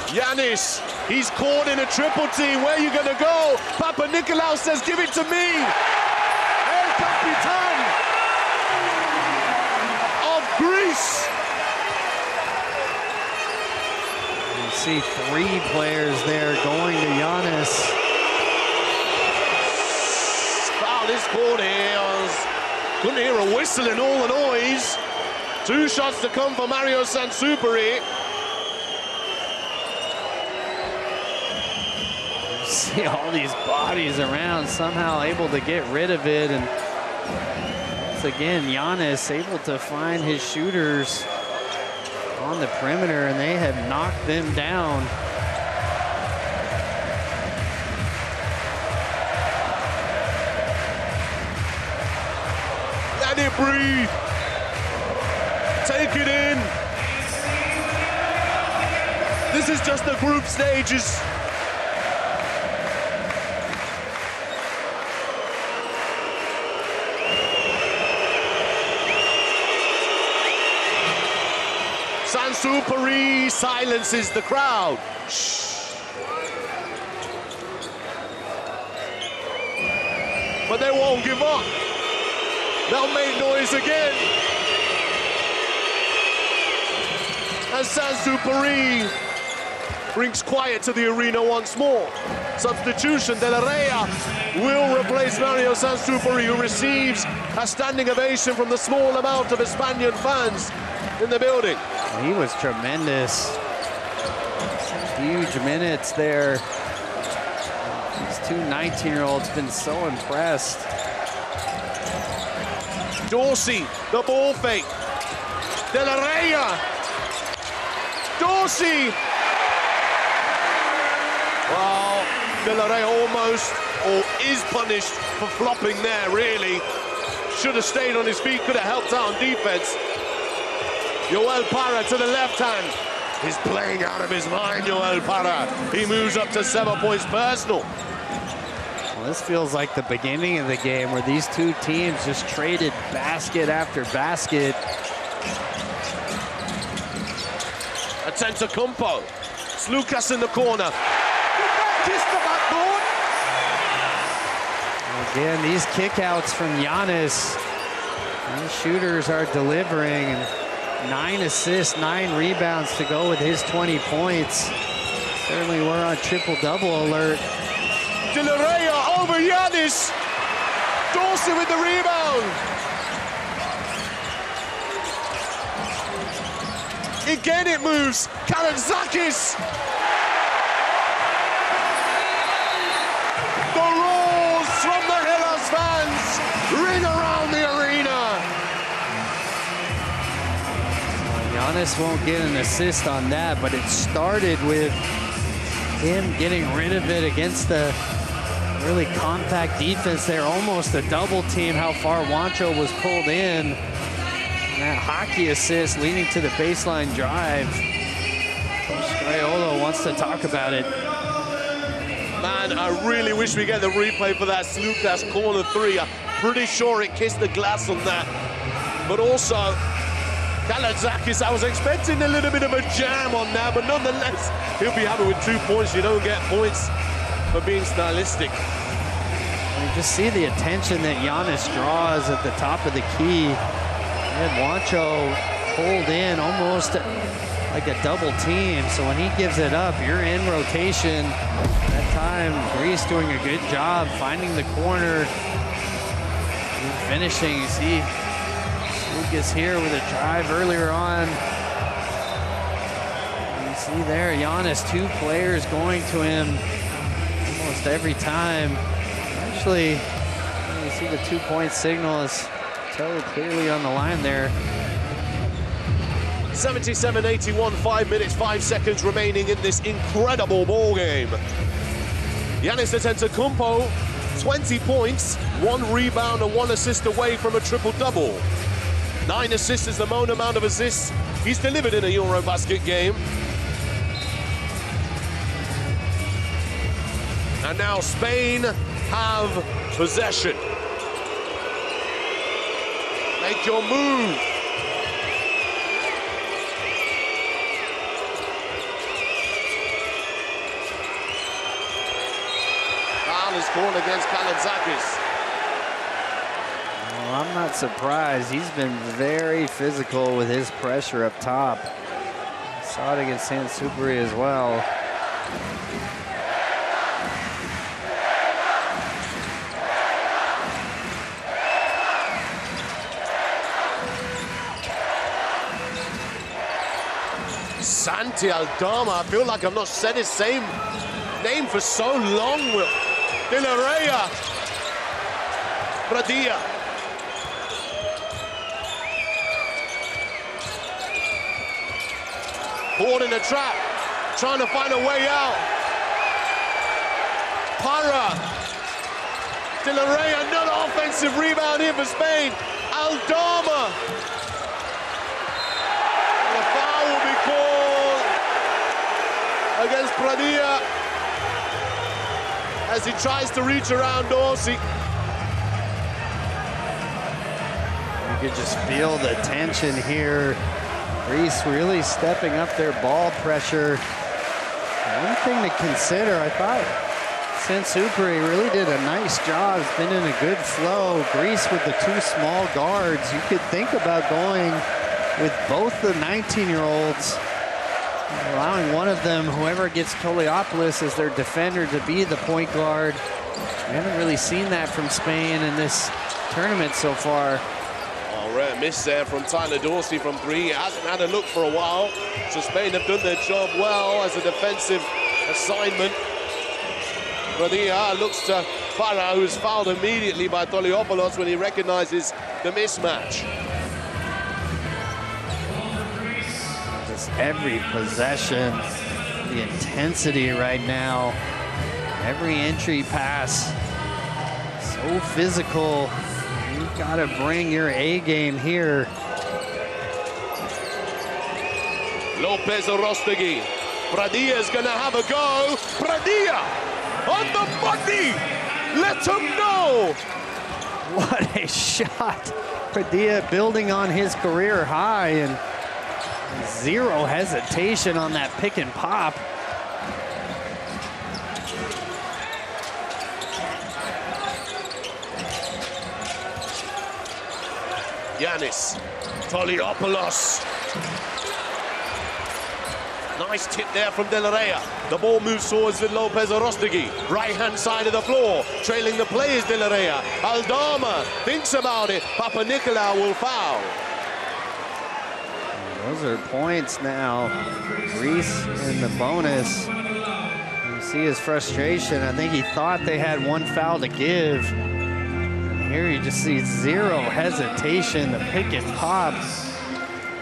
Giannis, he's caught in a triple team. Where are you going to go? Papa Nicolau says, give it to me. El Capitan of Greece. You see 3 players there going to Giannis. Foul is called here. Couldn't hear a whistle in all the noise. 2 shots to come for Mario Sansupari. See all these bodies around, somehow able to get rid of it. And once again, Giannis able to find his shooters on the perimeter, and they have knocked them down. Let it breathe. Take it in. This is just the group stages. Sansupari silences the crowd. Shh. But they won't give up. They'll make noise again. And Sansupari brings quiet to the arena once more. Substitution, De La Rey will replace Mario Sansupari, who receives a standing ovation from the small amount of Espanian fans in the building. He was tremendous. Some huge minutes there. These 2 19-year-olds been so impressed. Dorsey, the ball fake. De La Rey. Dorsey. Well, De La Rey almost, or is punished for flopping there, really. Should have stayed on his feet, could have helped out on defense. Joel Parra to the left hand. He's playing out of his mind, Joel Parra. He moves up to 7 points personal. Well, this feels like the beginning of the game where these 2 teams just traded basket after basket. Antetokounmpo. It's Lucas in the corner. Kiss the backboard. Again, these kickouts from Giannis. These shooters are delivering. And 9 assists, 9 rebounds to go with his 20 points. Certainly we're on triple-double alert. De La Rey over Giannis. Dorsey with the rebound. Again it moves. Kalantzakis. The roars from the Hellas fans ring around the arena. Giannis won't get an assist on that, but it started with him getting rid of it against the really compact defense there. Almost a double team how far Juancho was pulled in. And that hockey assist leading to the baseline drive. Coach Scariolo wants to talk about it. Man, I really wish we get the replay for that Lucas corner 3. I'm pretty sure it kissed the glass on that. But also, Kalantzakis, I was expecting a little bit of a jam on that, but nonetheless, he'll be happy with 2 points. You don't get points for being stylistic. You just see the attention that Giannis draws at the top of the key. And Juancho pulled in almost like a double team. So when he gives it up, you're in rotation. That time, Greece doing a good job finding the corner and finishing. You see Lucas here with a drive earlier on. You see there, Giannis, 2 players going to him almost every time. Actually, you see the 2-point signal is totally clearly on the line there. 77-81, 5 minutes, 5 seconds remaining in this incredible ball game. Giannis Antetokounmpo, 20 points, 1 rebound and 1 assist away from a triple-double. 9 assists is the most amount of assists he's delivered in a EuroBasket game. And now Spain have possession. Make your move. Foul is called against Kalaitzakis. Well, I'm not surprised. He's been very physical with his pressure up top. Saw it against Sansupri as well. Santi Aldama, I feel like I've not said his same name for so long. De La Rey, Pradilla. Caught in a trap, trying to find a way out. Parra. De La Rey, another offensive rebound here for Spain. Aldama. And a foul will be called against Pradilla as he tries to reach around Dorsey. You could just feel the tension here. Greece really stepping up their ball pressure. One thing to consider, I thought Sansupri really did a nice job. It's been in a good flow. Greece with the 2 small guards. You could think about going with both the 19-year-olds, allowing one of them, whoever gets Toliopoulos as their defender, to be the point guard. We haven't really seen that from Spain in this tournament so far. Rare miss there from Tyler Dorsey from 3. He hasn't had a look for a while. So Spain have done their job well as a defensive assignment. Pradilla looks to Farah, who's fouled immediately by Toliopoulos when he recognizes the mismatch. Just every possession, the intensity right now, every entry pass, so physical. You've got to bring your A game here. Lopez Arostegui. Pradilla's going to have a go. Pradilla on the money. Let him know. What a shot. Pradilla building on his career high and zero hesitation on that pick and pop. Giannis, Toliopoulos. Nice tip there from De La Rey. The ball moves towards with Lopez Arostegui. Right-hand side of the floor. Trailing the play is De La Rey. Aldama thinks about it. Papa Nicolau will foul. Those are points now. Greece in the bonus. You see his frustration. I think he thought they had 1 foul to give. Here you just see zero hesitation, the pick and pop.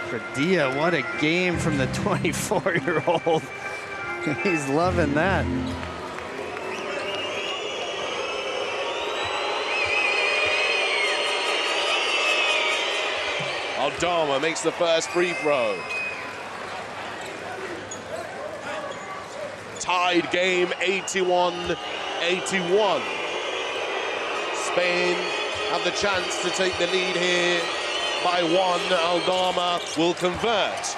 Pradilla, what a game from the 24-year-old. He's loving that. Aldama makes the first free throw. Tied game, 81-81. Spain have the chance to take the lead here by 1. Aldama will convert.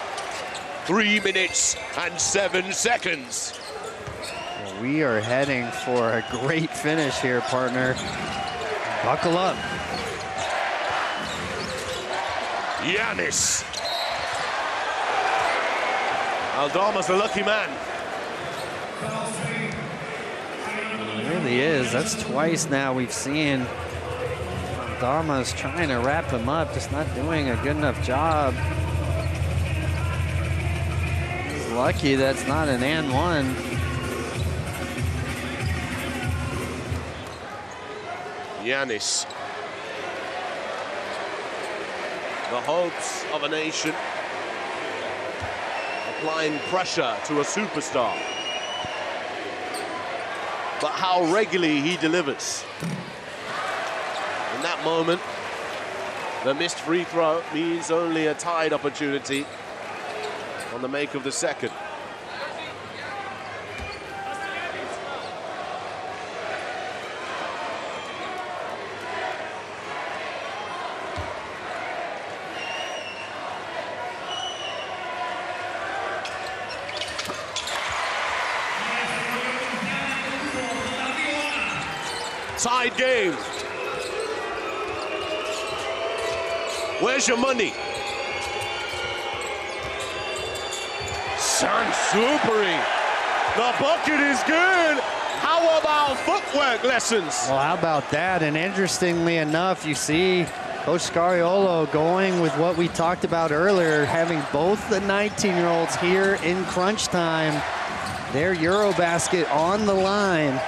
3 minutes and 7 seconds. Well, we are heading for a great finish here, partner. Buckle up. Giannis Aldama's a lucky man. It really is. That's twice now we've seen Aldama's trying to wrap him up, just not doing a good enough job. He's lucky that's not an and one. Giannis. The hopes of a nation. Applying pressure to a superstar. But how regularly he delivers. In that moment, the missed free throw means only a tied opportunity on the make of the second. Tied game. Where's your money? Sansupri. The bucket is good. How about footwork lessons? Well, how about that? And interestingly enough, you see Coach Scariolo going with what we talked about earlier, having both the 19-year-olds here in crunch time. Their EuroBasket on the line.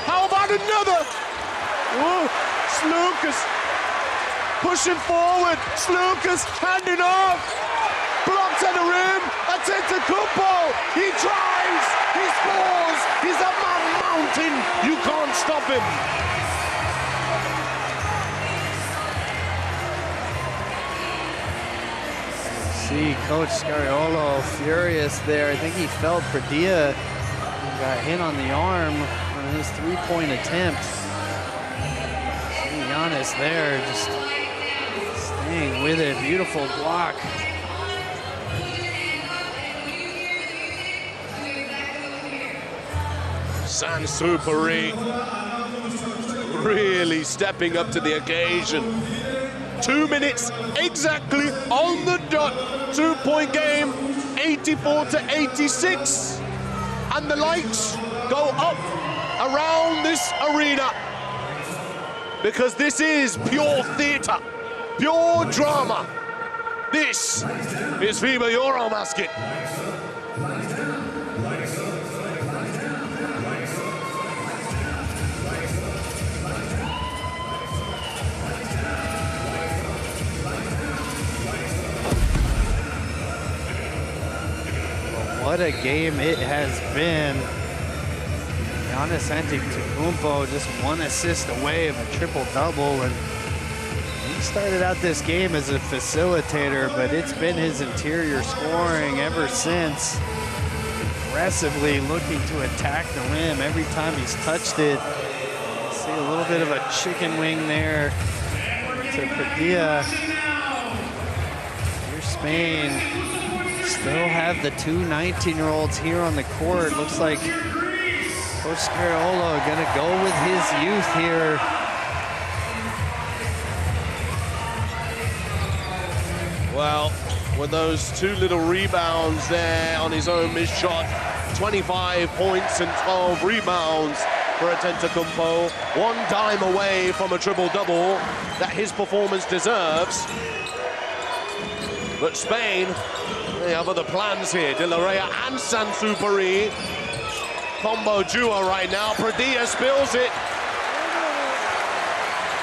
How about another? Whoa, Slukas pushing forward. Slukas handing off. Blocked at the rim. Antetokounmpo. He tries. He scores. He's a man mountain. You can't stop him. See Coach Scariolo furious there. I think he felt Padilla got hit on the arm on his three-point attempt. See Giannis there, just staying with it. Beautiful block. Sansupri really stepping up to the occasion. 2 minutes exactly on the dot. 2-point game, 84-86. And the lights go up around this arena because this is pure theater, pure drama. This is FIBA EuroBasket. What a game it has been. Giannis Antetokounmpo just 1 assist away of a triple-double, and he started out this game as a facilitator, but it's been his interior scoring ever since. Aggressively looking to attack the rim every time he's touched it. See a little bit of a chicken wing there to Padilla. Here's Spain. Still have the two 19-year-olds here on the court. Looks like Coach Scariolo gonna go with his youth here. Well, with those 2 little rebounds there on his own missed shot, 25 points and 12 rebounds for Antetokounmpo. 1 dime away from a triple-double that his performance deserves. But Spain, they have other plans here. De La Reyna and Sansupri. Combo duo right now. Padilla spills it.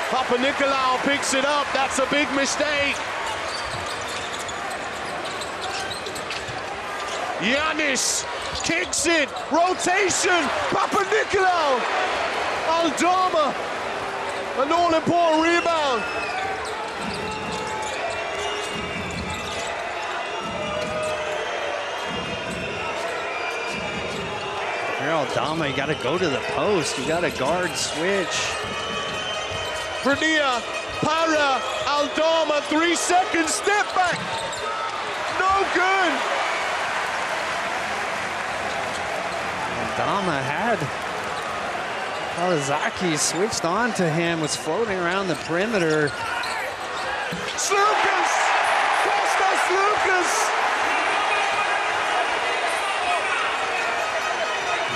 Papanikolaou picks it up. That's a big mistake. Giannis kicks it. Rotation. Papanikolaou. Aldama. An all-important rebound. Aldama, you got to go to the post. You got to guard switch. Padilla, para, Aldama, 3 seconds, step back. No good. Aldama had Kawasaki switched on to him, was floating around the perimeter. Lucas! Costas Lucas!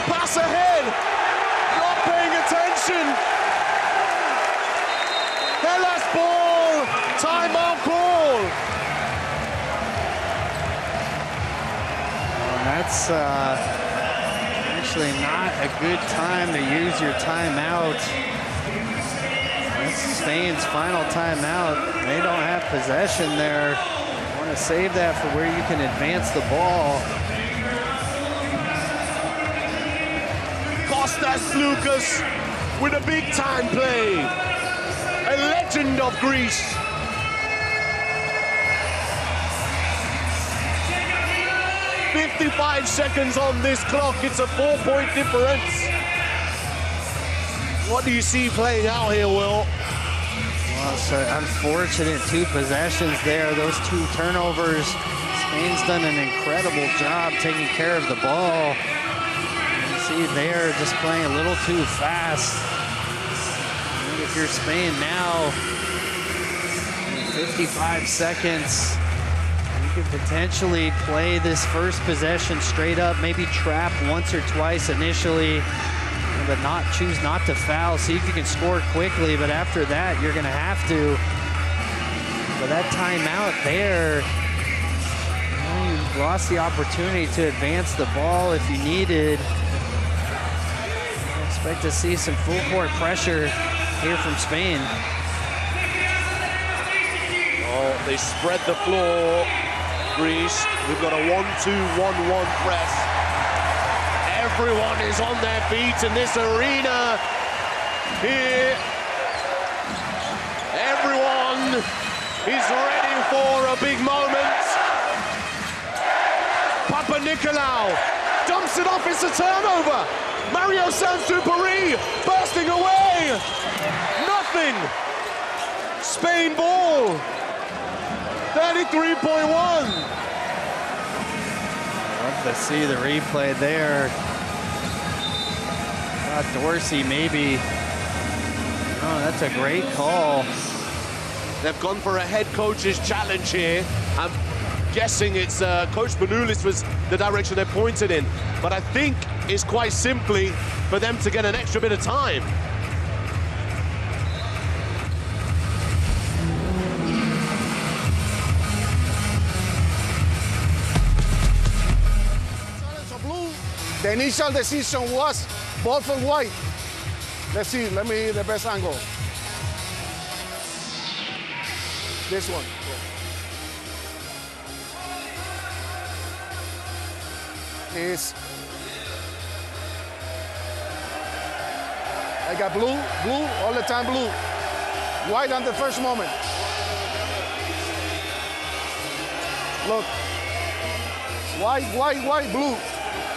Pass ahead! Not paying attention! Hellas ball! Timeout call! Well, that's actually not a good time to use your timeout. That's Spain's final timeout. They don't have possession there. You want to save that for where you can advance the ball. Kostas Lucas with a big time play. A legend of Greece. "55 seconds on this clock. It's a 4-point difference." What do you see playing out here, Will? Well, so unfortunate 2 possessions there. Those 2 turnovers. Spain's done an incredible job taking care of the ball. You see they're just playing a little too fast. And if you're Spain now, 55 seconds, you could potentially play this first possession straight up, maybe trap once or twice initially, but choose not to foul. See if you can score quickly, but after that, you're going to have to. But that timeout there, you lost the opportunity to advance the ball if you needed. I expect to see some full court pressure here from Spain. Oh, they spread the floor, Greece. We've got a 1-2-1-1 press. Everyone is on their feet in this arena here. Everyone is ready for a big moment. Papanikolaou dumps it off, it's a turnover. Mario Saint-Exupéry bursting away. Nothing. Spain ball. 33.1. Love to see the replay there. Dorsey maybe. Oh, that's a great call. They've gone for a head coach's challenge here. I'm guessing it's Coach Manoulis was the direction they pointed in. But I think it's quite simply for them to get an extra bit of time. The initial decision was ball for white. Let's see, the best angle. This one. Is I got blue, all the time blue. White on the first moment. Look. White, blue.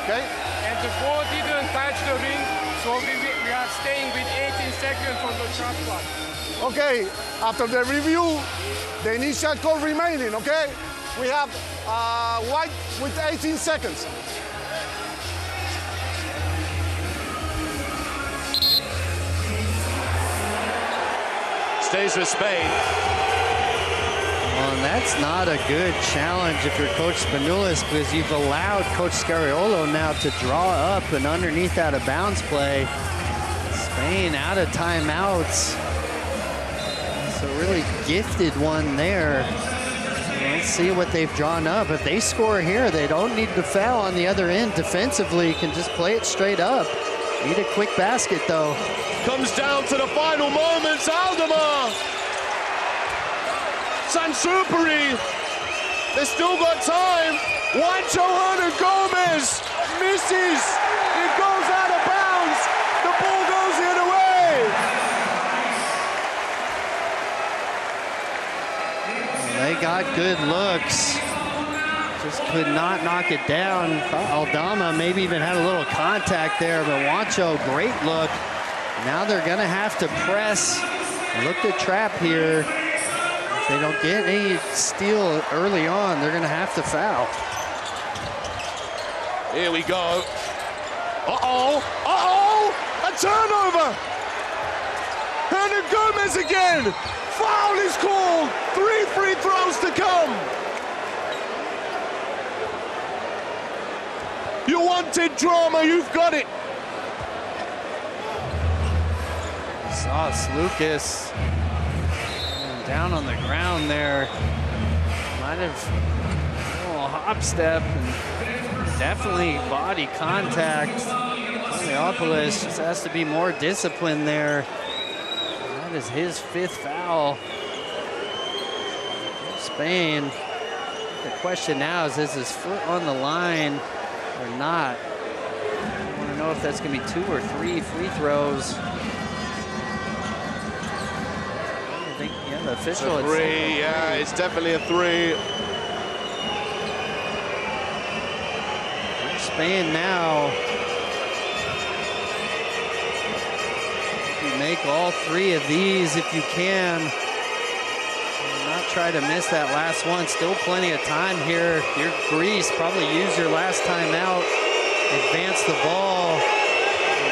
Okay? And the ball didn't touch the ring, so we are staying with 18 seconds on the shot clock. Okay, after the review, the initial call remaining, okay? We have white with 18 seconds. Stays with Spain. Well, and that's not a good challenge if you're Coach Spanoulis, because you've allowed Coach Scariolo now to draw up and underneath out of bounds play. Spain out of timeouts. It's a really gifted one there. Let's see what they've drawn up. If they score here, they don't need to foul on the other end. Defensively, can just play it straight up. Need a quick basket, though. Comes down to the final moments. Aldama. Saint-Exupéry. They still got time. Juancho Hernan-Gomez misses. It goes out of bounds. The ball goes the other way. They got good looks. Just could not knock it down. Aldama maybe even had a little contact there, but Juancho, great look. Now they're going to have to press. Look to trap here. If they don't get any steal early on, they're going to have to foul. Here we go. Uh-oh, uh-oh, a turnover. Hernan Gomez again. Foul is called. 3 free throws to come. You wanted drama, you've got it. Sauce Lucas down on the ground there. Might have a little hop step and definitely body contact. Tomiopolis just has to be more disciplined there. That is his 5th foul. Spain. The question now is his foot on the line or not? I want to know if that's going to be 2 or 3 free throws. I think, yeah, the official. It's a 3, yeah, it's definitely a 3. Spain now. You make all 3 of these if you can. Not try to miss that last one. Still plenty of time here. You're Greece. Probably use your last time out. Advance the ball.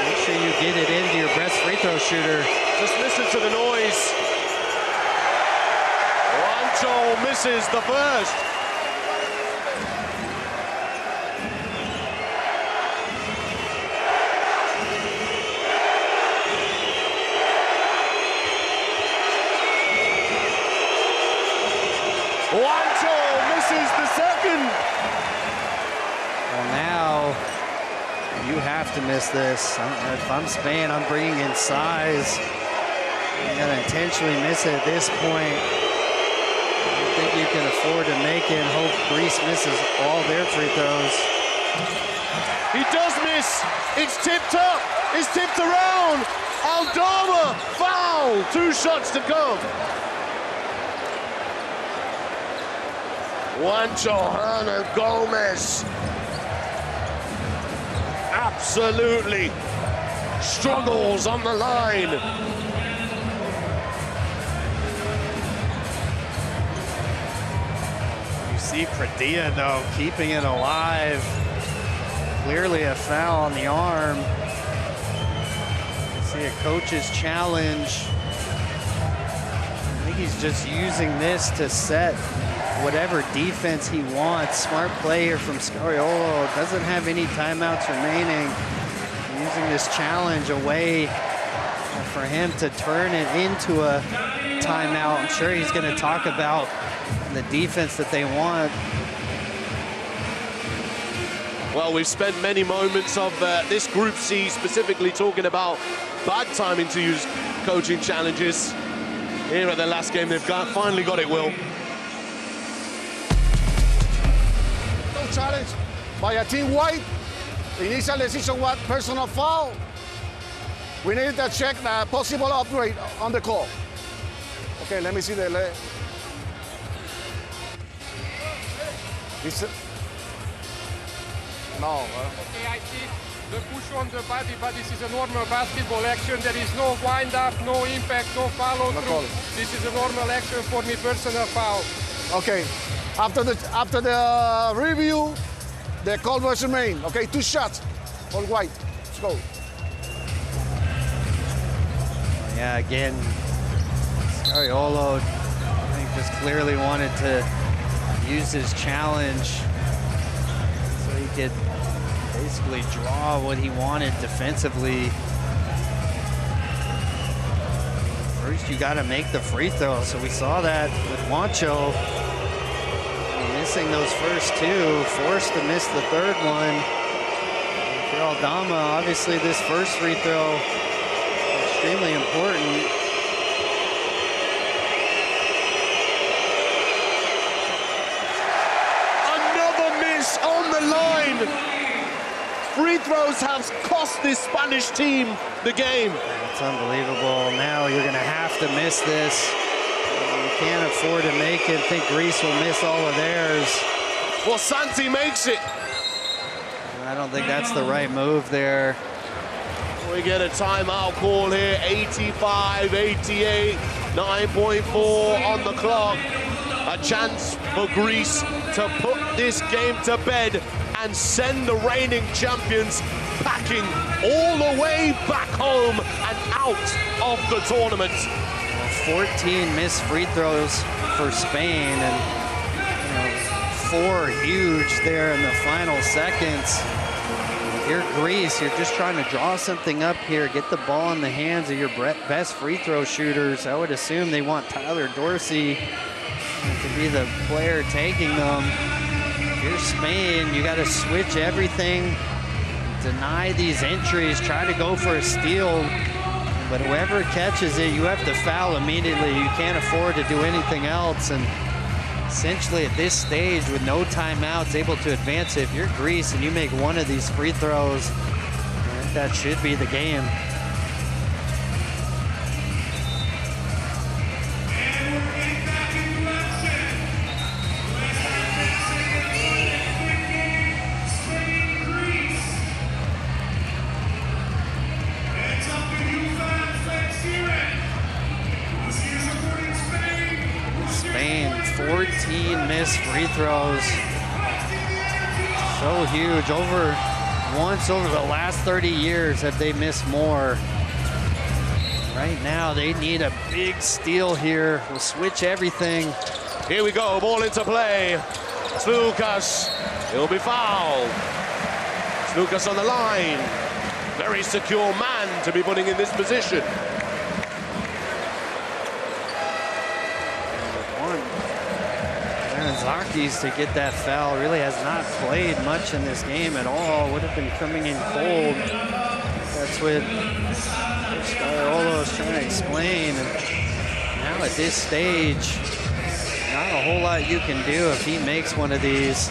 Make sure you get it into your best free throw shooter. Just listen to the noise. Juancho misses the first. Juancho misses the second. Well, now you have to miss this. If I'm Spain, I'm bringing in size. I'm gonna intentionally miss it at this point. I think you can afford to make it and hope Greece misses all their free throws. He does miss. It's tipped up. It's tipped around. Aldama, foul. 2 shots to come. Juancho Hernan Gomez absolutely struggles on the line. You see Pradilla, though, keeping it alive. Clearly a foul on the arm. You see a coach's challenge. I think he's just using this to set whatever defense he wants. Smart play here from Scariolo. Doesn't have any timeouts remaining. Using this challenge a way for him to turn it into a timeout. I'm sure he's going to talk about the defense that they want. Well, we've spent many moments of this Group C specifically talking about bad timing to use coaching challenges. Here at the last game, they've finally got it, Will. Challenge by a team white. The initial decision was personal foul. We need to check the possible upgrade on the call. Okay, let me see the. No. Okay, I see the push on the body, but this is a normal basketball action. There is no wind up, no impact, no follow through. This is a normal action for me, personal foul. Okay. After the review, the call was remain. Okay, 2 shots, all white. Let's go. Yeah, again, Scariolo, I think, just clearly wanted to use his challenge so he could basically draw what he wanted defensively. First, you got to make the free throw. So we saw that with Juancho. Missing those first 2, forced to miss the 3rd one. And for Aldama, obviously this first free throw, extremely important. Another miss on the line. Free throws have cost this Spanish team the game. That's unbelievable. Now you're gonna have to miss this. You can't afford to make it. Think Greece will miss all of theirs. Well, Santi makes it. I don't think that's the right move there. We get a timeout call here, 85-88, 9.4 on the clock. A chance for Greece to put this game to bed and send the reigning champions packing all the way back home and out of the tournament. 14 missed free throws for Spain, and 4 huge there in the final seconds. You're Greece, you're just trying to draw something up here, get the ball in the hands of your best free throw shooters. I would assume they want Tyler Dorsey to be the player taking them. Here's Spain, you got to switch everything, deny these entries, try to go for a steal, but whoever catches it, you have to foul immediately. You can't afford to do anything else, and essentially at this stage with no timeouts able to advance it. If you're Greece and you make one of these free throws, I think that should be the game. Spain, 14 missed free throws. So huge. Once over the last 30 years have they missed more. Right now they need a big steal here. We'll switch everything. Here we go, ball into play. Lucas, he'll be fouled. Lucas on the line. Very secure man to be putting in this position. Zakis to get that foul. Really has not played much in this game at all. Would have been coming in cold. That's what Scariolo is trying to explain. And now at this stage, not a whole lot you can do if he makes one of these.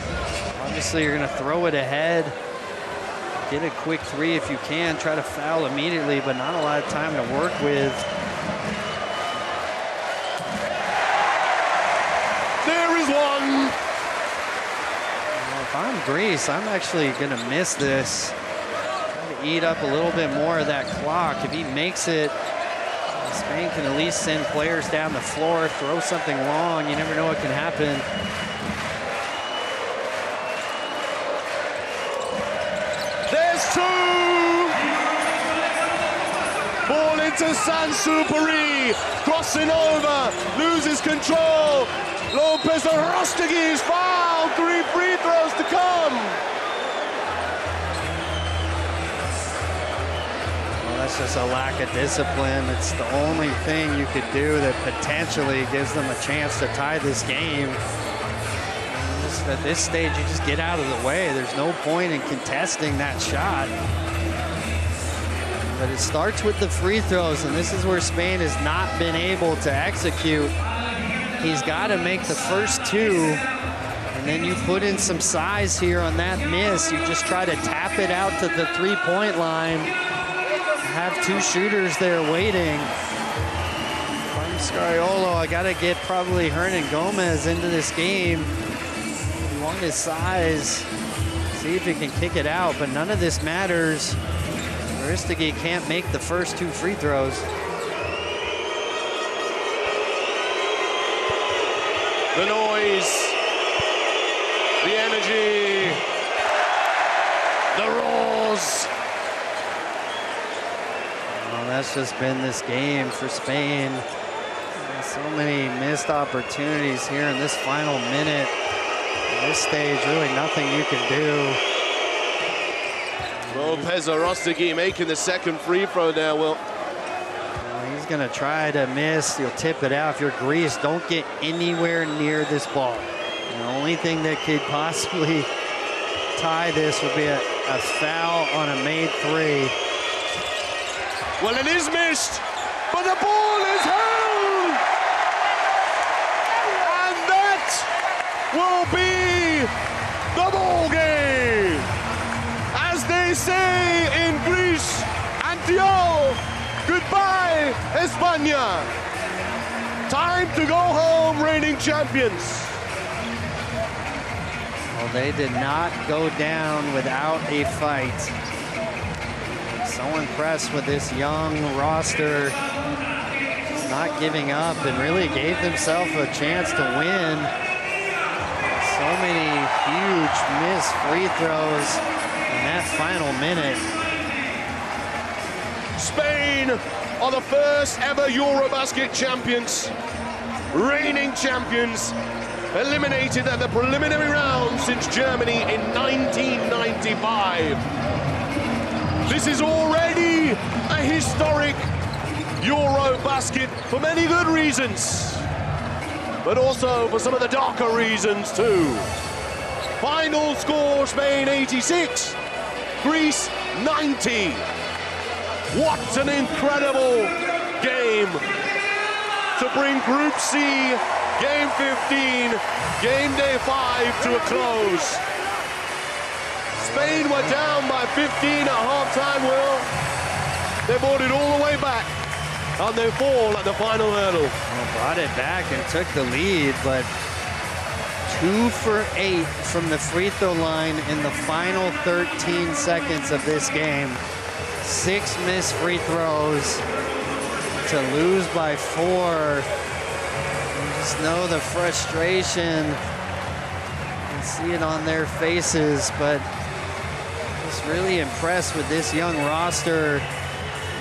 Obviously, you're going to throw it ahead. Get a quick three if you can. Try to foul immediately, but not a lot of time to work with. One. Well, if I'm Greece, I'm actually going to miss this. Try to eat up a little bit more of that clock. If he makes it, Spain can at least send players down the floor, throw something long. You never know what can happen. There's 2! Ball into Sansupari. Crossing over, loses control. Lopez Arostegui is fouled. 3 free throws to come. Well, that's just a lack of discipline. It's the only thing you could do that potentially gives them a chance to tie this game. At this stage, you just get out of the way. There's no point in contesting that shot. But it starts with the free throws, and this is where Spain has not been able to execute. He's got to make the first 2, and then you put in some size here on that miss. You just try to tap it out to the 3-point line. Have 2 shooters there waiting. I'm Scariolo, I got to get probably Hernan Gomez into this game. You want his size, see if he can kick it out, but none of this matters. Arostegui can't make the first 2 free throws. The noise, the energy, the roars. Well, that's just been this game for Spain. So many missed opportunities here in this final minute. At this stage, really nothing you can do. Lopez Arostegui making the second free throw there, Will. He's going to try to miss. You'll tip it out. If you're Greece, don't get anywhere near this ball. The only thing that could possibly tie this would be a foul on a made 3. Well, it is missed, but the ball is held! And that will be the ball game! As they say in Greece, Antio, goodbye, España. Time to go home, reigning champions. Well, they did not go down without a fight. So impressed with this young roster. Not giving up and really gave themselves a chance to win. So many huge missed free throws in that final minute. Spain are the first ever EuroBasket champions, reigning champions, eliminated at the preliminary round since Germany in 1995. This is already a historic EuroBasket for many good reasons, but also for some of the darker reasons too. Final score, Spain 86, Greece 90. What an incredible game to bring Group C, Game 15, Game Day 5 to a close. Spain were down by 15 at halftime, Will. They brought it all the way back, and they fall at the final hurdle. Well, brought it back and took the lead, but 2 for 8 from the free throw line in the final 13 seconds of this game. 6 missed free throws to lose by 4. You just know the frustration. You can see it on their faces, but just really impressed with this young roster.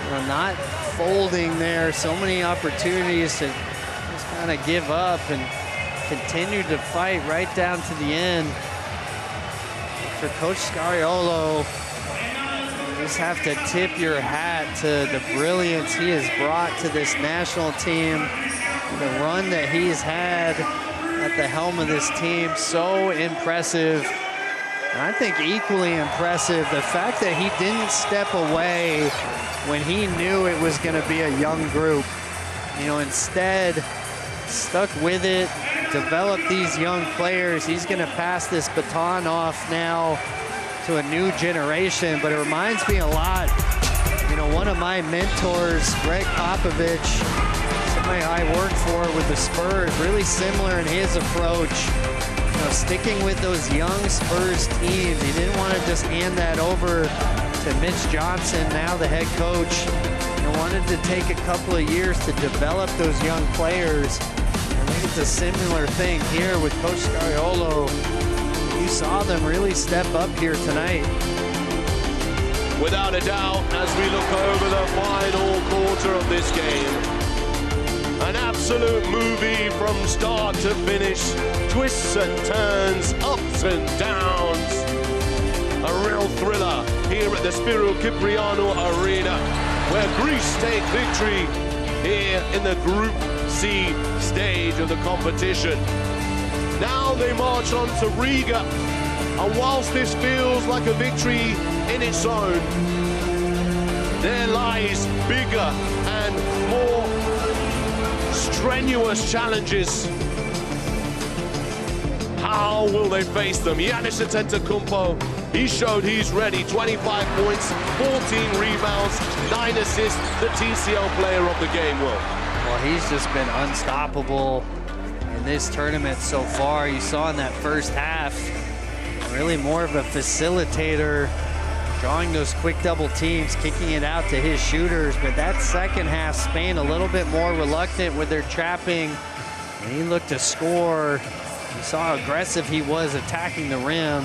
You know, not folding there. So many opportunities to just kind of give up and continue to fight right down to the end. For Coach Scariolo, you just have to tip your hat to the brilliance he has brought to this national team, the run that he's had at the helm of this team. So impressive. And I think equally impressive, the fact that he didn't step away when he knew it was going to be a young group. You know, instead, stuck with it, developed these young players. He's going to pass this baton off now to a new generation, but it reminds me a lot. You know, one of my mentors, Greg Popovich, somebody I worked for with the Spurs, really similar in his approach. You know, sticking with those young Spurs teams. He didn't want to just hand that over to Mitch Johnson, now the head coach. You know, wanted to take a couple of years to develop those young players. I think it's a similar thing here with Coach Scariolo. You saw them really step up here tonight. Without a doubt, as we look over the final quarter of this game, an absolute movie from start to finish. Twists and turns, ups and downs. A real thriller here at the Spirou Kyprianou Arena, where Greece take victory here in the Group C stage of the competition. Now they march on to Riga, and whilst this feels like a victory in its own, there lies bigger and more strenuous challenges. How will they face them? Giannis Antetokounmpo, he showed he's ready. 25 points, 14 rebounds, 9 assists, the TCL player of the game, Will. Well, he's just been unstoppable in this tournament so far. You saw in that first half, really more of a facilitator, drawing those quick double teams, kicking it out to his shooters. But that second half, Spain a little bit more reluctant with their trapping, and he looked to score. You saw how aggressive he was attacking the rim.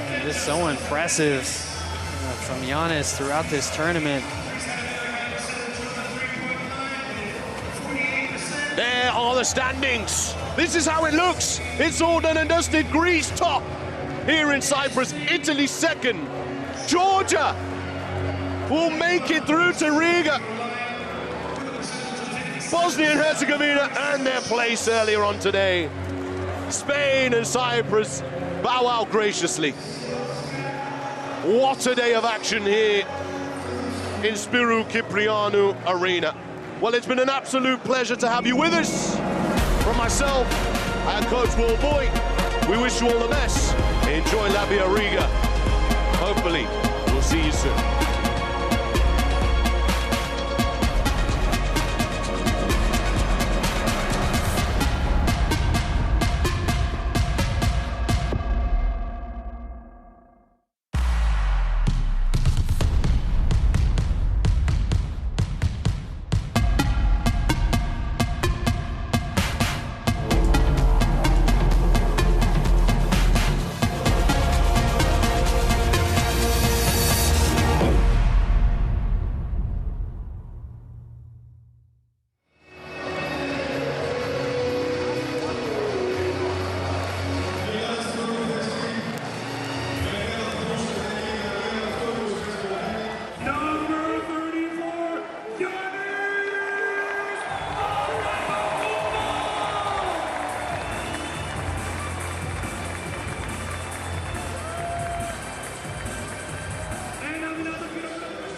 And just so impressive from Giannis throughout this tournament. There are the standings. This is how it looks. It's all done and dusted. Greece top here in Cyprus. Italy second. Georgia will make it through to Riga. Bosnia and Herzegovina earned their place earlier on today. Spain and Cyprus bow out graciously. What a day of action here in Spirou Kyprianou Arena. Well, it's been an absolute pleasure to have you with us. From myself and Coach Will Boyd, we wish you all the best. Enjoy La Via Riga. Hopefully, we'll see you soon.